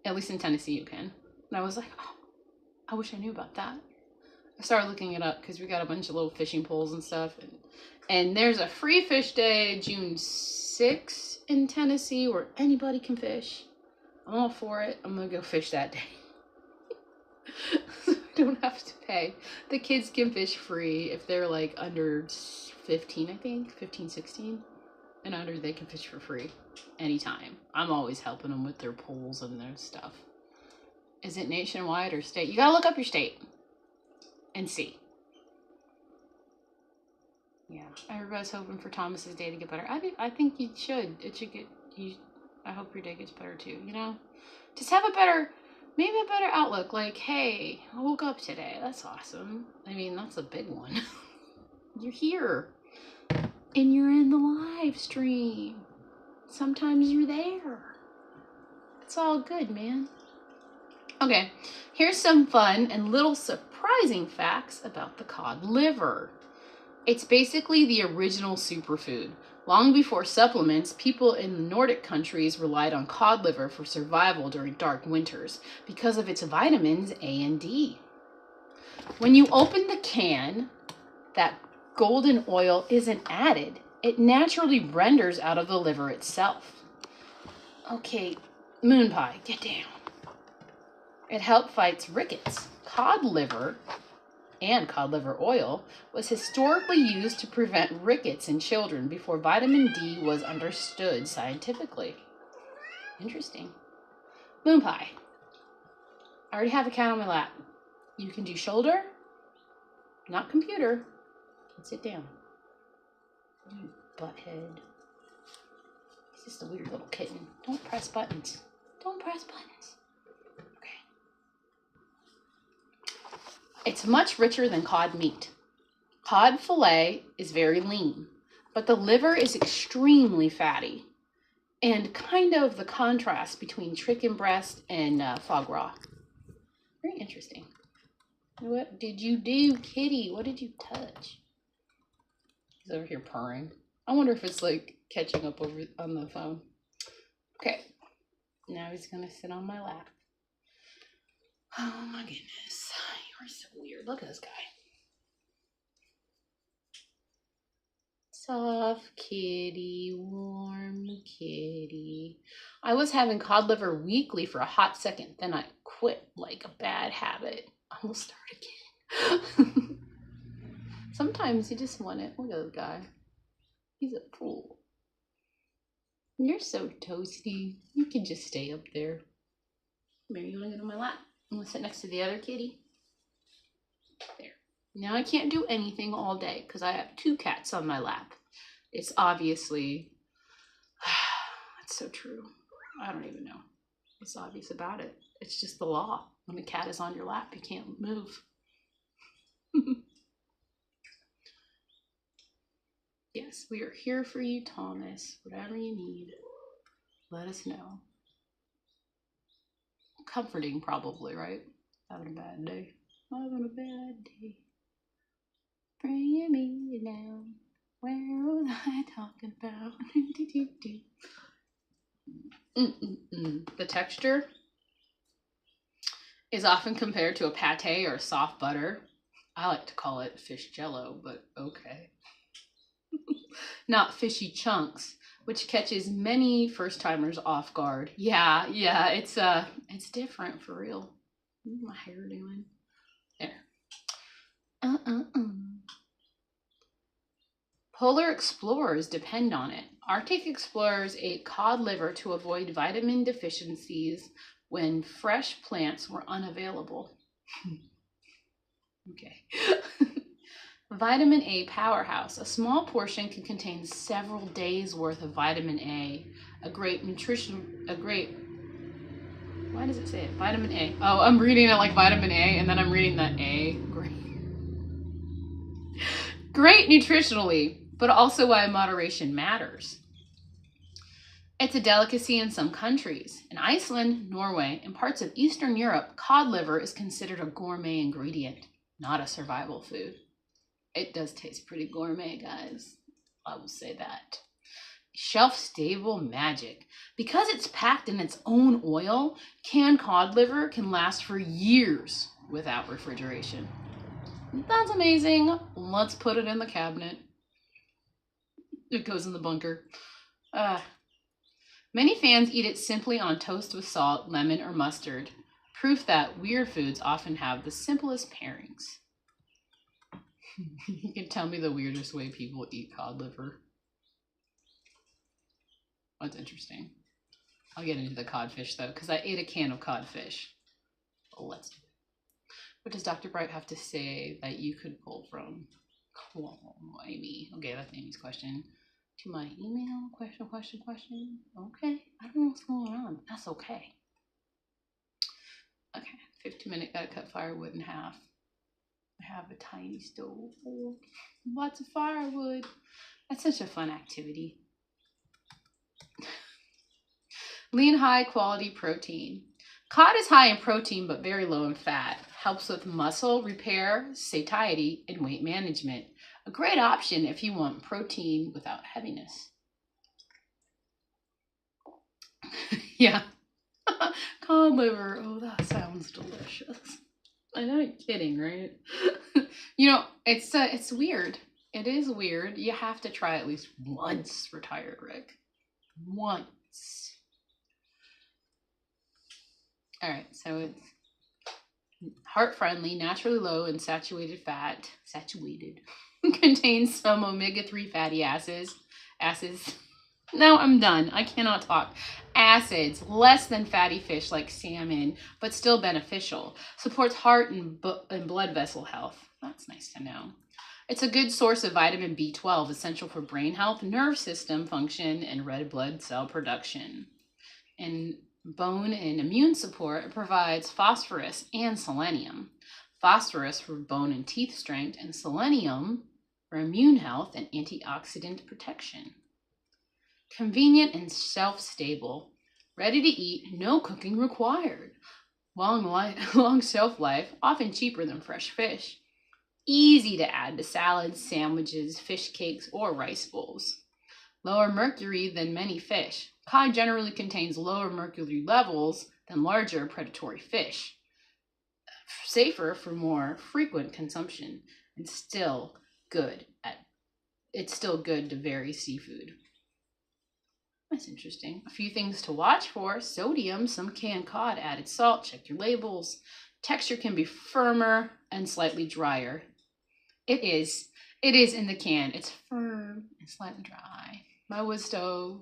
At least in Tennessee you can. And I was like, oh, I wish I knew about that. I started looking it up because we got a bunch of little fishing poles and stuff. And there's a free fish day June 6th in Tennessee where anybody can fish. I'm all for it. I'm going to go fish that day. So I don't have to pay. The kids can fish free if they're like under 15, I think. 15, 16 and under, they can fish for free anytime. I'm always helping them with their poles and their stuff. Is it nationwide or state? You gotta look up your state and see. Yeah, everybody's hoping for Thomas's day to get better. I think you should. It should get you. I hope your day gets better too. You know, just have a better, maybe a better outlook. Like, hey, I woke up today. That's awesome. I mean, that's a big one. You're here, and you're in the live stream. Sometimes you're there. It's all good, man. Okay, here's some fun and little surprising facts about the cod liver. It's basically the original superfood. Long before supplements, people in the Nordic countries relied on cod liver for survival during dark winters because of its vitamins A and D. When you open the can, that golden oil isn't added. It naturally renders out of the liver itself. Okay, Moon Pie, get down. It helped fight rickets. Cod liver and cod liver oil was historically used to prevent rickets in children before vitamin D was understood scientifically. Interesting. Moon Pie. I already have a cat on my lap. You can do shoulder, not computer. Sit down. You butthead. He's just a weird little kitten. Don't press buttons. Don't press buttons. Okay. It's much richer than cod meat. Cod fillet is very lean, but the liver is extremely fatty and kind of the contrast between chicken breast and foie gras. Very interesting. What did you do, kitty? What did you touch? He's over here purring. I wonder if it's like catching up over on the phone. Okay. Now he's gonna sit on my lap. Oh my goodness. You're so weird. Look at this guy. Soft kitty, warm kitty. I was having cod liver weekly for a hot second. Then I quit like a bad habit. I will start again. Sometimes you just want it. Look at this guy. He's a fool. You're so toasty. You can just stay up there. Maybe you want to get on my lap? I'm going to sit next to the other kitty. There. Now I can't do anything all day because I have two cats on my lap. It's obviously, it's so true. I don't even know what's obvious about it. It's just the law. When the cat is on your lap, you can't move. Yes, we are here for you, Thomas. Whatever you need, let us know. Comforting, probably, right? Having a bad day. Having a bad day. Bringing me down. Where was I talking about? The texture is often compared to a pate or soft butter. I like to call it fish jello, but okay. Not fishy chunks, which catches many first-timers off guard. Yeah, it's different for real. What's my hair doing? There. Polar explorers depend on it. Arctic explorers ate cod liver to avoid vitamin deficiencies when fresh plants were unavailable. Okay. Vitamin A powerhouse. A small portion can contain several days worth of vitamin A. Why does it say it? Vitamin A. Oh, I'm reading it like vitamin A, and then I'm reading the A. Great nutritionally, but also why moderation matters. It's a delicacy in some countries. In Iceland, Norway, and parts of Eastern Europe, cod liver is considered a gourmet ingredient, not a survival food. It does taste pretty gourmet, guys. I will say that. Shelf-stable magic. Because it's packed in its own oil, canned cod liver can last for years without refrigeration. That's amazing. Let's put it in the cabinet. It goes in the bunker. Many fans eat it simply on toast with salt, lemon, or mustard. Proof that weird foods often have the simplest pairings. You can tell me the weirdest way people eat cod liver. That's interesting. I'll get into the codfish though, because I ate a can of codfish. Let's do it. What does Dr. Bright have to say that you could pull from? Cool, Amy. Okay, that's Amy's question. To my email, question. Okay, I don't know what's going on. That's okay. Okay, 15-minute, gotta cut firewood in half. I have a tiny stove. Oh, lots of firewood. That's such a fun activity. Lean high quality protein. Cod is high in protein but very low in fat. Helps with muscle repair, satiety, and weight management. A great option if you want protein without heaviness. Yeah. Cod liver. Oh, that sounds delicious. I know you're kidding, right? You know, it's weird. It is weird. You have to try at least once, retired Rick. Once. All right, so it's heart-friendly, naturally low in saturated fat. Saturated. Contains some omega-3 fatty acids. Now I'm done. I cannot talk. Acids, less than fatty fish like salmon, but still beneficial. Supports heart and blood vessel health. That's nice to know. It's a good source of vitamin B12, essential for brain health, nerve system function, and red blood cell production. And bone and immune support, it provides phosphorus and selenium. Phosphorus for bone and teeth strength, and selenium for immune health and antioxidant protection. Convenient and shelf-stable. Ready to eat, no cooking required. Long shelf life, often cheaper than fresh fish. Easy to add to salads, sandwiches, fish cakes, or rice bowls. Lower mercury than many fish. Cod generally contains lower mercury levels than larger predatory fish. Safer for more frequent consumption, and still good to vary seafood. That's interesting. A few things to watch for. Sodium. Some canned cod added salt. Check your labels. Texture can be firmer and slightly drier. It is in the can. It's firm and slightly dry. My wood stove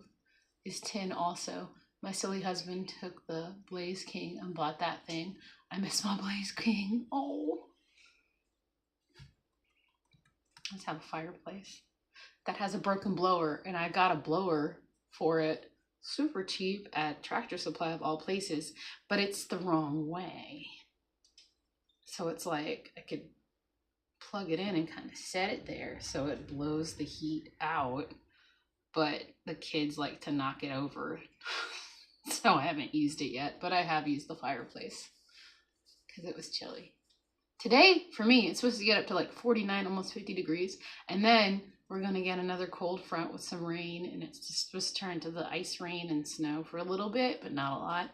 is tin also. My silly husband took the Blaze King and bought that thing. I miss my Blaze King. Oh. Let's have a fireplace. that has a broken blower, and I got a blower for it super cheap at Tractor Supply of all places, but it's the wrong way. So it's like I could plug it in and kind of set it there so it blows the heat out, but the kids like to knock it over. So I haven't used it yet, but I have used the fireplace because it was chilly. Today, for me, it's supposed to get up to like 49, almost 50 degrees. And then we're going to get another cold front with some rain. And it's just supposed to turn to the ice rain and snow for a little bit, but not a lot.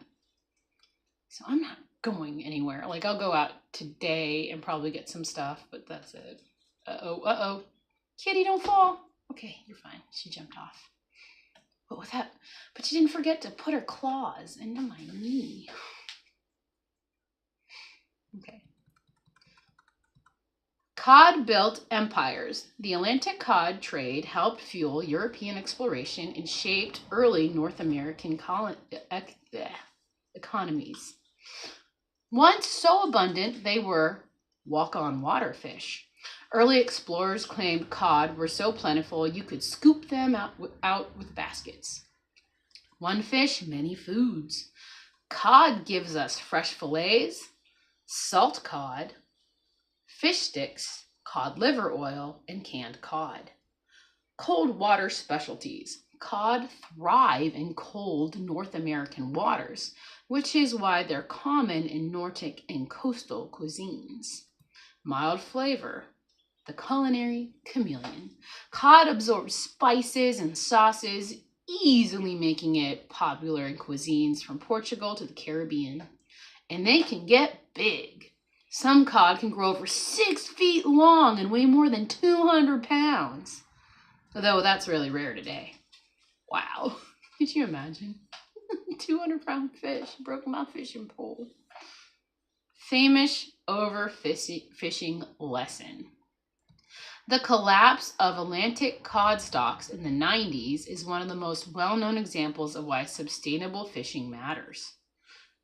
So I'm not going anywhere. Like, I'll go out today and probably get some stuff, but that's it. Uh-oh. Kitty, don't fall. Okay, you're fine. She jumped off. But with that, but she didn't forget to put her claws into my knee. Okay. Cod built empires. The Atlantic cod trade helped fuel European exploration and shaped early North American economies. Once so abundant, they were walk-on water fish. Early explorers claimed cod were so plentiful you could scoop them out with baskets. One fish, many foods. Cod gives us fresh fillets, salt cod, fish sticks, cod liver oil, and canned cod. Cold water specialties. Cod thrive in cold North American waters, which is why they're common in Nordic and coastal cuisines. Mild flavor. The culinary chameleon. Cod absorbs spices and sauces, easily making it popular in cuisines from Portugal to the Caribbean. And they can get big. Some cod can grow over 6 feet long and weigh more than 200 pounds. Although that's really rare today. Wow. Could you imagine? 200-pound fish, broken mouth fishing pole. Famous overfishing lesson. The collapse of Atlantic cod stocks in the 90s is one of the most well-known examples of why sustainable fishing matters.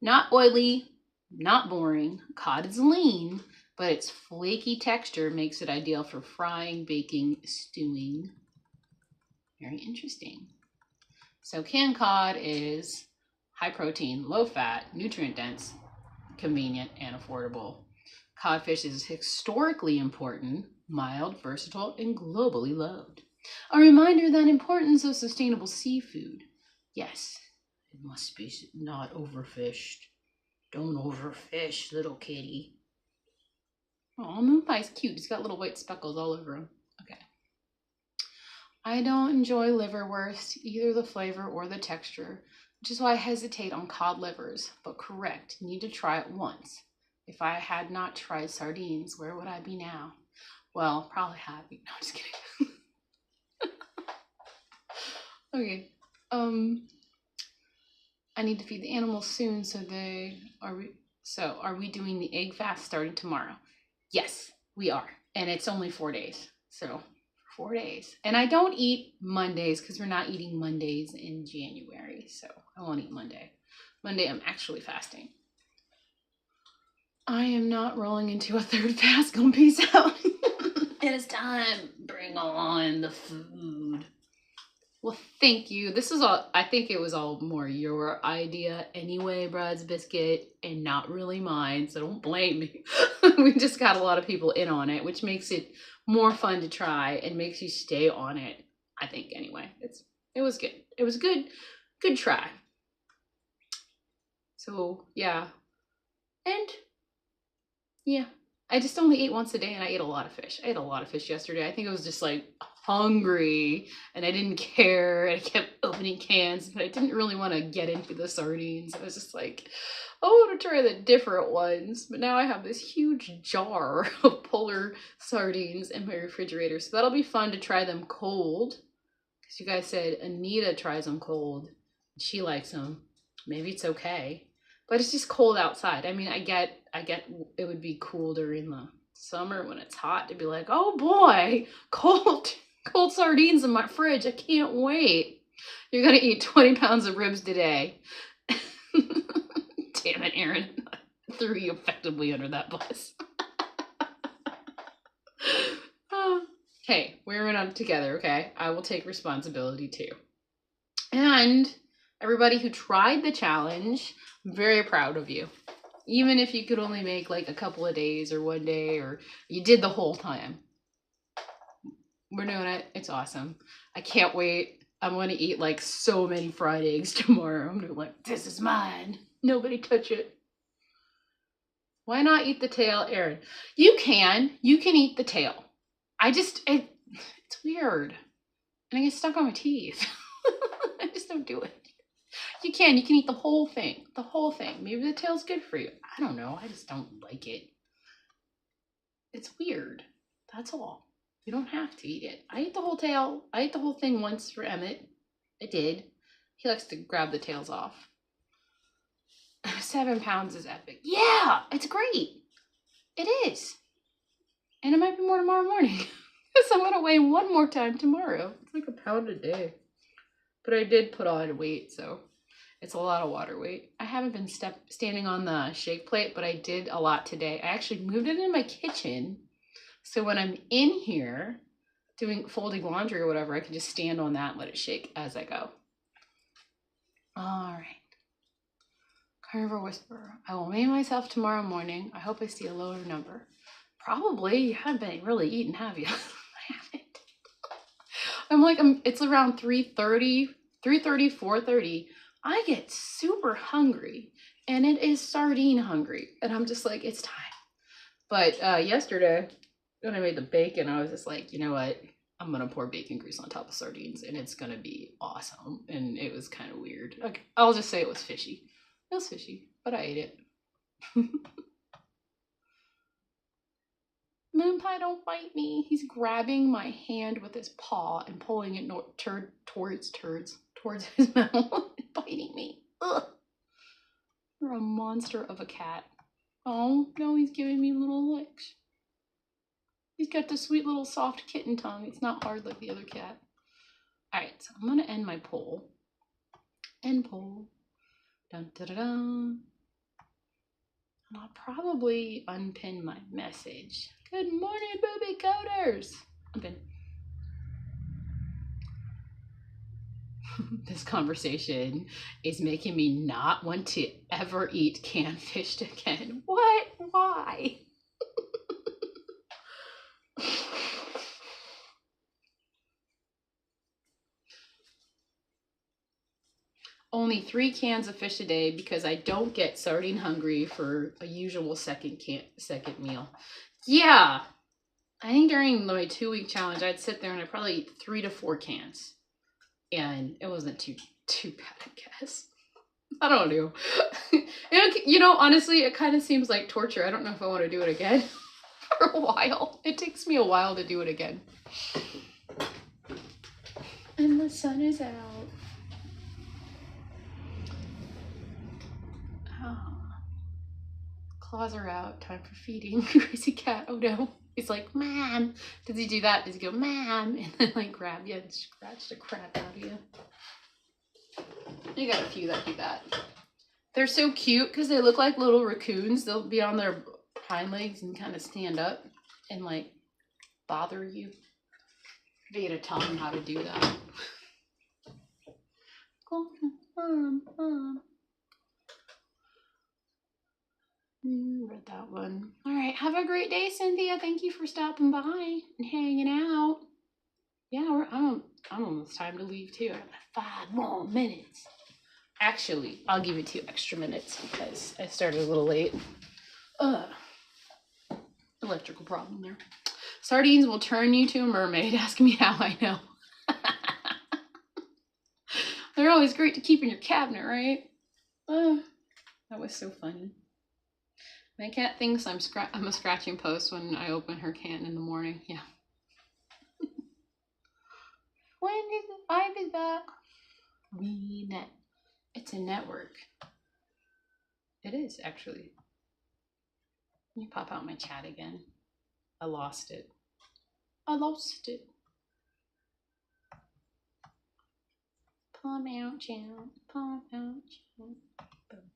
Not oily, not boring. Cod is lean, but its flaky texture makes it ideal for frying, baking, stewing. Very interesting. So canned cod is high protein, low fat, nutrient dense, convenient, and affordable. Codfish is historically important, mild, versatile, and globally loved. A reminder that importance of sustainable seafood. Yes, it must be not overfished. Don't overfish, little kitty. Oh, Moonpie's cute. He's got little white speckles all over him. Okay. I don't enjoy liverwurst, either the flavor or the texture, which is why I hesitate on cod livers, but correct, need to try it once. If I had not tried sardines, where would I be now? Well, probably happy. No, I'm just kidding. Okay. I need to feed the animals soon, so are we doing the egg fast starting tomorrow? Yes, we are. And it's only 4 days. So 4 days. And I don't eat Mondays because we're not eating Mondays in January. So I won't eat Monday. Monday, I'm actually fasting. I am not rolling into a third fast. Gonna peace out. It is time. Bring on the food. Well, thank you. This is all, I think it was all more your idea anyway, bridesbiscuit, and not really mine, so don't blame me. We just got a lot of people in on it, which makes it more fun to try and makes you stay on it, I think, anyway. It was good. It was good try. So, yeah. And, yeah. I just only ate once a day, and I ate a lot of fish. I ate a lot of fish yesterday. I think I was just, like, hungry, and I didn't care, and I kept opening cans, but I didn't really want to get into the sardines. I was just like, I want to try the different ones. But now I have this huge jar of polar sardines in my refrigerator, so that'll be fun to try them cold. Because you guys said Anita tries them cold. She likes them. Maybe it's okay. But it's just cold outside. I mean, I get it would be cool during the summer when it's hot to be like, oh boy, cold sardines in my fridge. I can't wait. You're going to eat 20 pounds of ribs today. Damn it, Aaron. I threw you effectively under that bus. hey, we're in it together, okay? I will take responsibility too. And everybody who tried the challenge, I'm very proud of you. Even if you could only make like a couple of days or one day, or you did the whole time. We're doing it. It's awesome. I can't wait. I'm going to eat like so many fried eggs tomorrow. I'm going to be like, this is mine. Nobody touch it. Why not eat the tail, Erin? You can eat the tail. It's weird. And I get stuck on my teeth. I just don't do it. You can eat the whole thing. The whole thing. Maybe the tail's good for you. I don't know. I just don't like it. It's weird. That's all. You don't have to eat it. I ate the whole tail. I ate the whole thing once for Emmett. I did. He likes to grab the tails off. 7 pounds is epic. Yeah, it's great. It is. And it might be more tomorrow morning. Because I'm going to weigh one more time tomorrow. It's like a pound a day. But I did put on weight, so it's a lot of water weight. I haven't been standing on the shake plate, but I did a lot today. I actually moved it in my kitchen. So when I'm in here folding laundry or whatever, I can just stand on that and let it shake as I go. All right. Carnivore Whisperer. I will weigh myself tomorrow morning. I hope I see a lower number. Probably. You haven't been really eating, have you? I haven't. I'm like, it's around 3:30, 4:30. I get super hungry, and it is sardine hungry. And I'm just like, it's time. But yesterday, when I made the bacon, I was just like, you know what? I'm going to pour bacon grease on top of sardines, and it's going to be awesome. And it was kind of weird. Okay, I'll just say it was fishy. It was fishy, but I ate it. Moonpie, don't bite me. He's grabbing my hand with his paw and pulling it towards his mouth and biting me. Ugh. You're a monster of a cat. Oh, no, he's giving me little licks. He's got the sweet little soft kitten tongue. It's not hard like the other cat. All right, so I'm going to end my poll. End poll. Dun, dun, dun, dun. And I'll probably unpin my message. Good morning, Boobie Goats. Unpin. This conversation is making me not want to ever eat canned fish again. What? Why? Only 3 cans of fish a day because I don't get sardine hungry for a usual second meal. Yeah, I think during my 2-week challenge, I'd sit there and I'd probably eat 3 to 4 cans, and it wasn't too bad, I guess. I don't know. You know, honestly, it kind of seems like torture. I don't know if I want to do it again for a while. It takes me a while to do it again. And the sun is out. Claws are out. Time for feeding. Crazy cat. Oh no. He's like, Mom. Does he do that? Does he go, Mom? And then like grab you and scratch the crap out of you. You got a few that do that. They're so cute because they look like little raccoons. They'll be on their hind legs and kind of stand up and like bother you. You gotta tell them how to do that. Read that one. All right. Have a great day, Cynthia. Thank you for stopping by and hanging out. Yeah, I'm almost time to leave too. I have 5 more minutes. Actually, I'll give it 2 extra minutes because I started a little late. Electrical problem there. Sardines will turn you to a mermaid. Ask me how I know. They're always great to keep in your cabinet, right? That was so funny. My cat thinks I'm a scratching post when I open her can in the morning. Yeah. When is Ivy back? WENET. It's a network. It is, actually. Let me pop out my chat again. I lost it. Pop out, chat. Pop out, chat. Boom.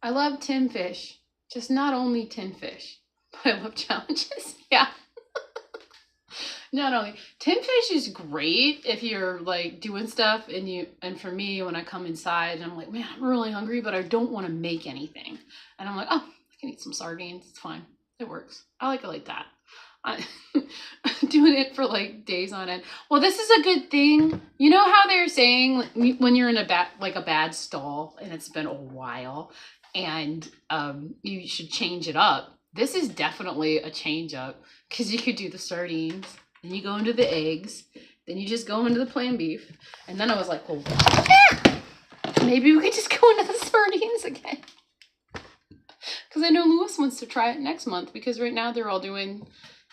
I love tin fish. Just not only 10 fish, but I love challenges. Yeah. Not only 10 fish is great if you're like doing stuff and for me, when I come inside and I'm like, man, I'm really hungry, but I don't want to make anything. And I'm like, oh, I can eat some sardines. It's fine. It works. I like it like that. Doing it for like days on end. Well, this is a good thing. You know how they're saying when you're in a bad stall and it's been a while and you should change it up. This is definitely a change up because you could do the sardines, then you go into the eggs, then you just go into the plain beef. And then I was like, well, maybe we could just go into the sardines again. Because I know Lewis wants to try it next month because right now they're all doing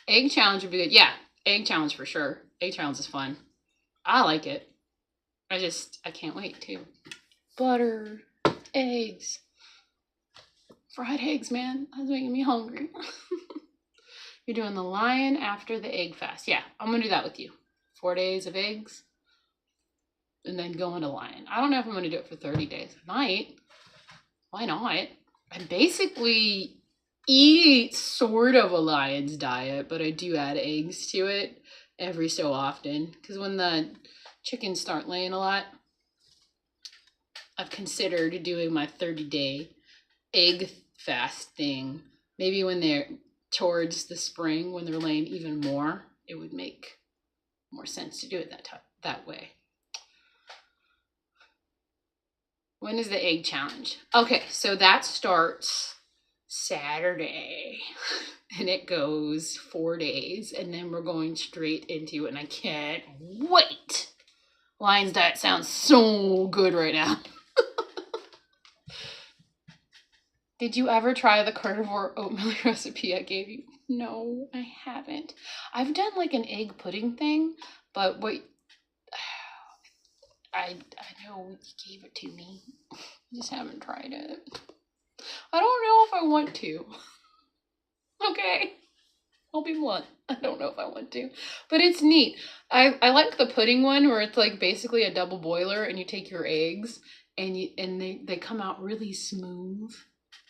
egg challenge would be good. Yeah, egg challenge for sure. Egg challenge is fun. I like it. I can't wait too. Butter, eggs, fried eggs, man. That's making me hungry. You're doing the lion after the egg fast. Yeah, I'm going to do that with you. 4 days of eggs and then go into lion. I don't know if I'm going to do it for 30 days. I might. Why not? I basically eat sort of a lion's diet, but I do add eggs to it every so often. Because when the chickens start laying a lot, I've considered doing my 30-day egg fast thing. Maybe when they're towards the spring, when they're laying even more, it would make more sense to do it that way. When is the egg challenge? Okay, so that starts Saturday and it goes 4 days and then we're going straight into it and I can't wait. Lion's Diet sounds so good right now. Did you ever try the carnivore oatmeal recipe I gave you? No, I haven't. I've done like an egg pudding thing, but wait, I know you gave it to me. I just haven't tried it. I don't know if I want to. Okay, I'll be blunt. I don't know if I want to, but it's neat. I like the pudding one where it's like basically a double boiler and you take your eggs and they come out really smooth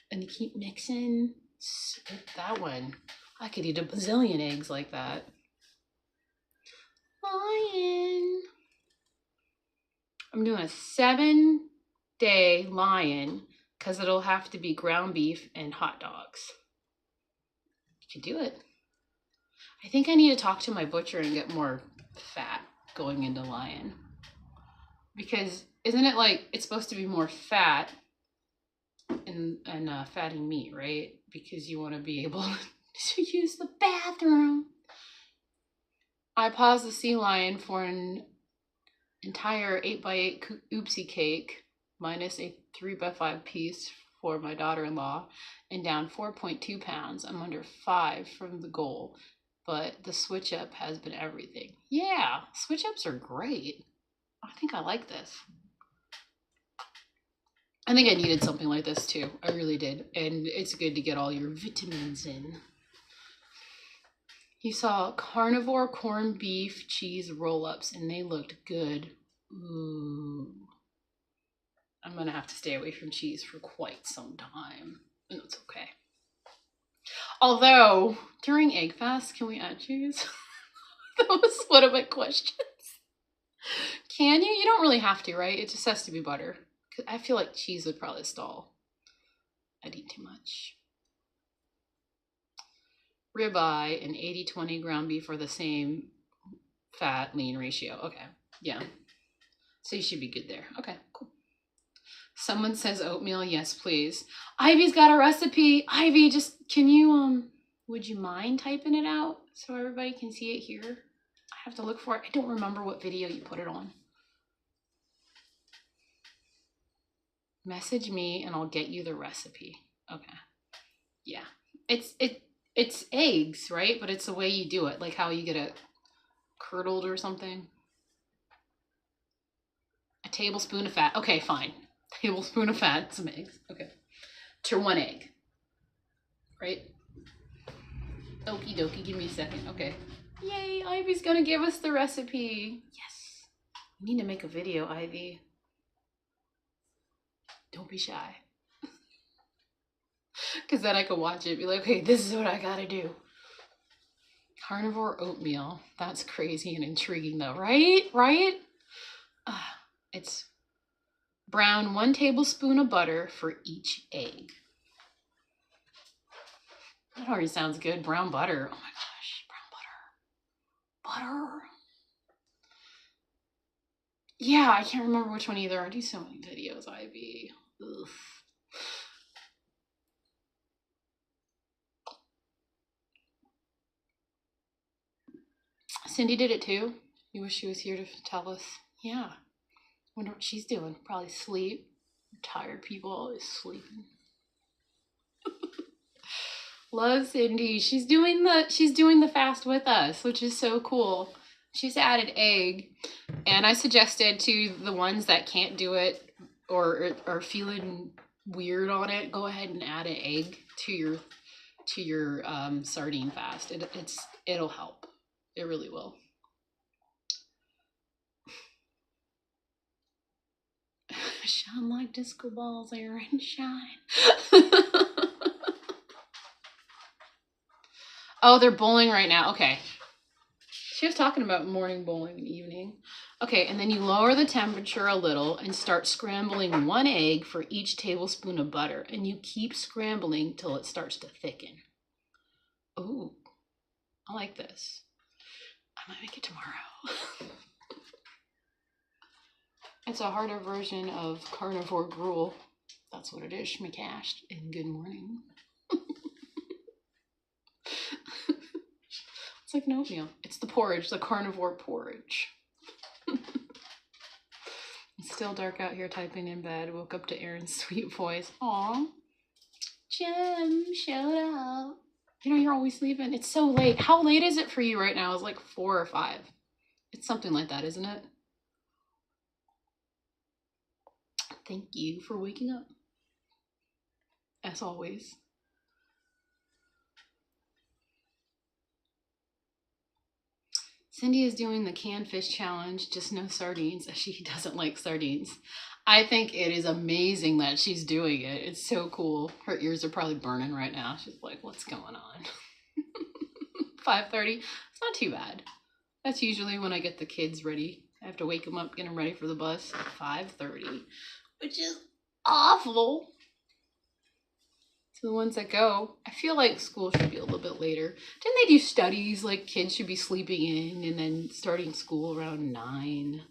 and you keep mixing. That one, I could eat a bazillion eggs like that. Lion. I'm doing a 7-day lion because it'll have to be ground beef and hot dogs. You can do it. I think I need to talk to my butcher and get more fat going into lion. Because isn't it like it's supposed to be more fat and fatty meat, right? Because you want to be able to use the bathroom. I paused the sea lion for an entire 8x8 oopsie cake minus a 3x5 piece for my daughter-in-law and down 4.2 pounds. I'm under 5 from the goal, but the switch up has been everything. Yeah, switch ups are great. I think I like this. I think I needed something like this too. I really did. And it's good to get all your vitamins in. You saw carnivore corned beef cheese roll-ups and they looked good. Ooh. I'm going to have to stay away from cheese for quite some time. And that's okay. Although, during egg fast, can we add cheese? That was one of my questions. Can you? You don't really have to, right? It just has to be butter. I feel like cheese would probably stall. I'd eat too much. Ribeye and 80-20 ground beef are the same fat lean ratio. Okay, yeah. So you should be good there. Okay, cool. Someone says oatmeal. Yes, please. Ivy's got a recipe. Ivy, just can you would you mind typing it out so everybody can see it here? I have to look for it. I don't remember what video you put it on. Message me and I'll get you the recipe. Okay. Yeah. It's eggs, right? But it's the way you do it, like how you get it curdled or something. A tablespoon of fat. Okay, fine. Tablespoon of fat, some eggs. Okay. To 1 egg. Right? Okie dokie, give me a second. Okay. Yay, Ivy's gonna give us the recipe. Yes. We need to make a video, Ivy. Don't be shy. Because then I could watch it and be like, okay, this is what I gotta do. Carnivore oatmeal. That's crazy and intriguing though, right? Right? It's brown 1 tablespoon of butter for each egg. That already sounds good. Brown butter. Oh my gosh, brown butter. Butter. Yeah, I can't remember which one either. I do so many videos, Ivy. Ugh. Cindy did it too. You wish she was here to tell us. Yeah. Wonder what she's doing. Probably sleep. Tired people always sleeping. Love Cindy. She's doing the fast with us, which is so cool. She's added egg, and I suggested to the ones that can't do it or are feeling weird on it, go ahead and add an egg to your sardine fast. It'll help. It really will. Shine like disco balls, Aaron, shine. Oh, they're bowling right now. Okay. She was talking about morning bowling and evening. Okay, and then you lower the temperature a little and start scrambling 1 egg for each tablespoon of butter. And you keep scrambling till it starts to thicken. Ooh, I like this. I might make it tomorrow. It's a harder version of carnivore gruel. That's what it is, schmacashed. And good morning. It's like an oatmeal. It's the porridge, the carnivore porridge. It's still dark out here typing in bed. Woke up to Aaron's sweet voice. Aw. Jim, showed up. You know, you're always sleeping. It's so late. How late is it for you right now? It's like 4 or 5. It's something like that, isn't it? Thank you for waking up. As always. Cindy is doing the canned fish challenge, just no sardines, as she doesn't like sardines. I think it is amazing that she's doing it. It's so cool. Her ears are probably burning right now. She's like, what's going on? 5:30. It's not too bad. That's usually when I get the kids ready. I have to wake them up, get them ready for the bus at 5:30, which is awful. To the ones that go, I feel like school should be a little bit later. Didn't they do studies like kids should be sleeping in and then starting school around 9?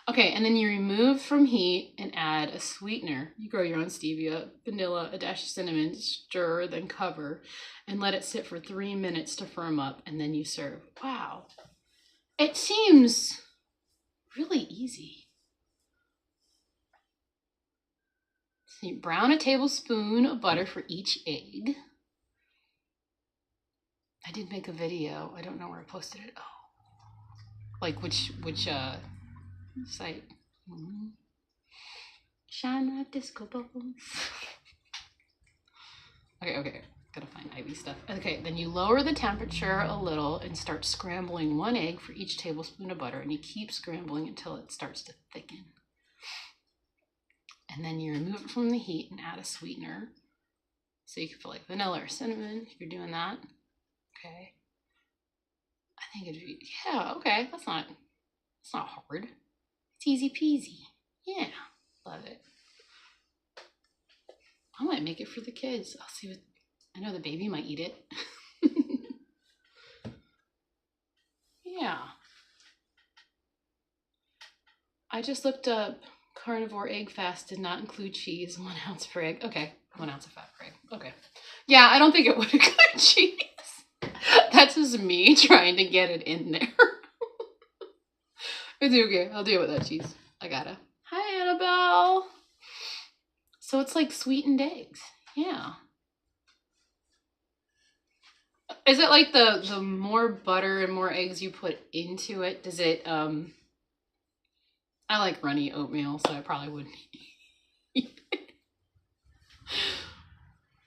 Okay, and then you remove from heat and add a sweetener. You grow your own stevia, vanilla, a dash of cinnamon, stir, then cover, and let it sit for 3 minutes to firm up, and then you serve. Wow. It seems really easy. So you brown a tablespoon of butter for each egg. I did make a video. I don't know where I posted it. Oh, like which site? Shine like disco balls. Okay. Gotta find Ivy stuff. Okay, then you lower the temperature a little and start scrambling 1 egg for each tablespoon of butter, and you keep scrambling until it starts to thicken. And then you remove it from the heat and add a sweetener. So you can put like vanilla or cinnamon if you're doing that. Okay. I think it'd be, yeah, okay. That's not hard. It's easy peasy. Yeah, love it. I might make it for the kids. I'll see what, I know the baby might eat it. Yeah. I just looked up carnivore egg fast did not include cheese, 1 ounce per egg. Okay, 1 ounce of fat per egg. Okay. Yeah, I don't think it would include cheese. That's just me trying to get it in there. It's okay. I'll deal with that cheese. I gotta. Hi, Annabelle. So it's like sweetened eggs. Yeah. Is it like the more butter and more eggs you put into it, does it, I like runny oatmeal, so I probably wouldn't eat it.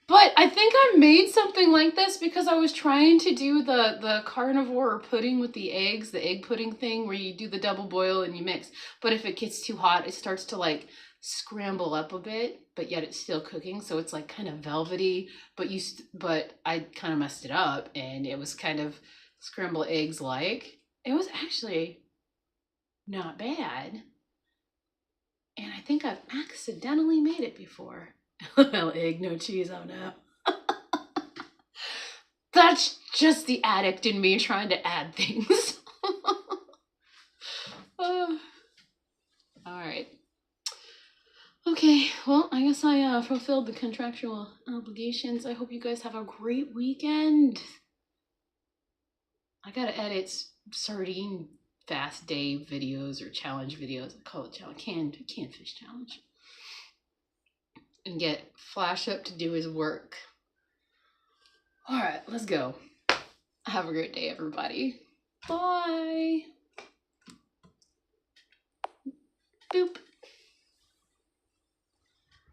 But I think I made something like this because I was trying to do the carnivore pudding with the eggs, the egg pudding thing where you do the double boil and you mix. But if it gets too hot, it starts to like scramble up a bit, but yet it's still cooking, so it's like kind of velvety, but I kind of messed it up, and it was kind of scrambled eggs like. It was actually not bad, and I think I've accidentally made it before. Well, egg, no cheese, oh no. That's just the addict in me trying to add things. All right. Okay, well, I guess I fulfilled the contractual obligations. I hope you guys have a great weekend. I gotta edit sardine fast day videos or challenge videos. I call it challenge, canned fish challenge. And get Flash up to do his work. All right, let's go. Have a great day, everybody. Bye. Boop.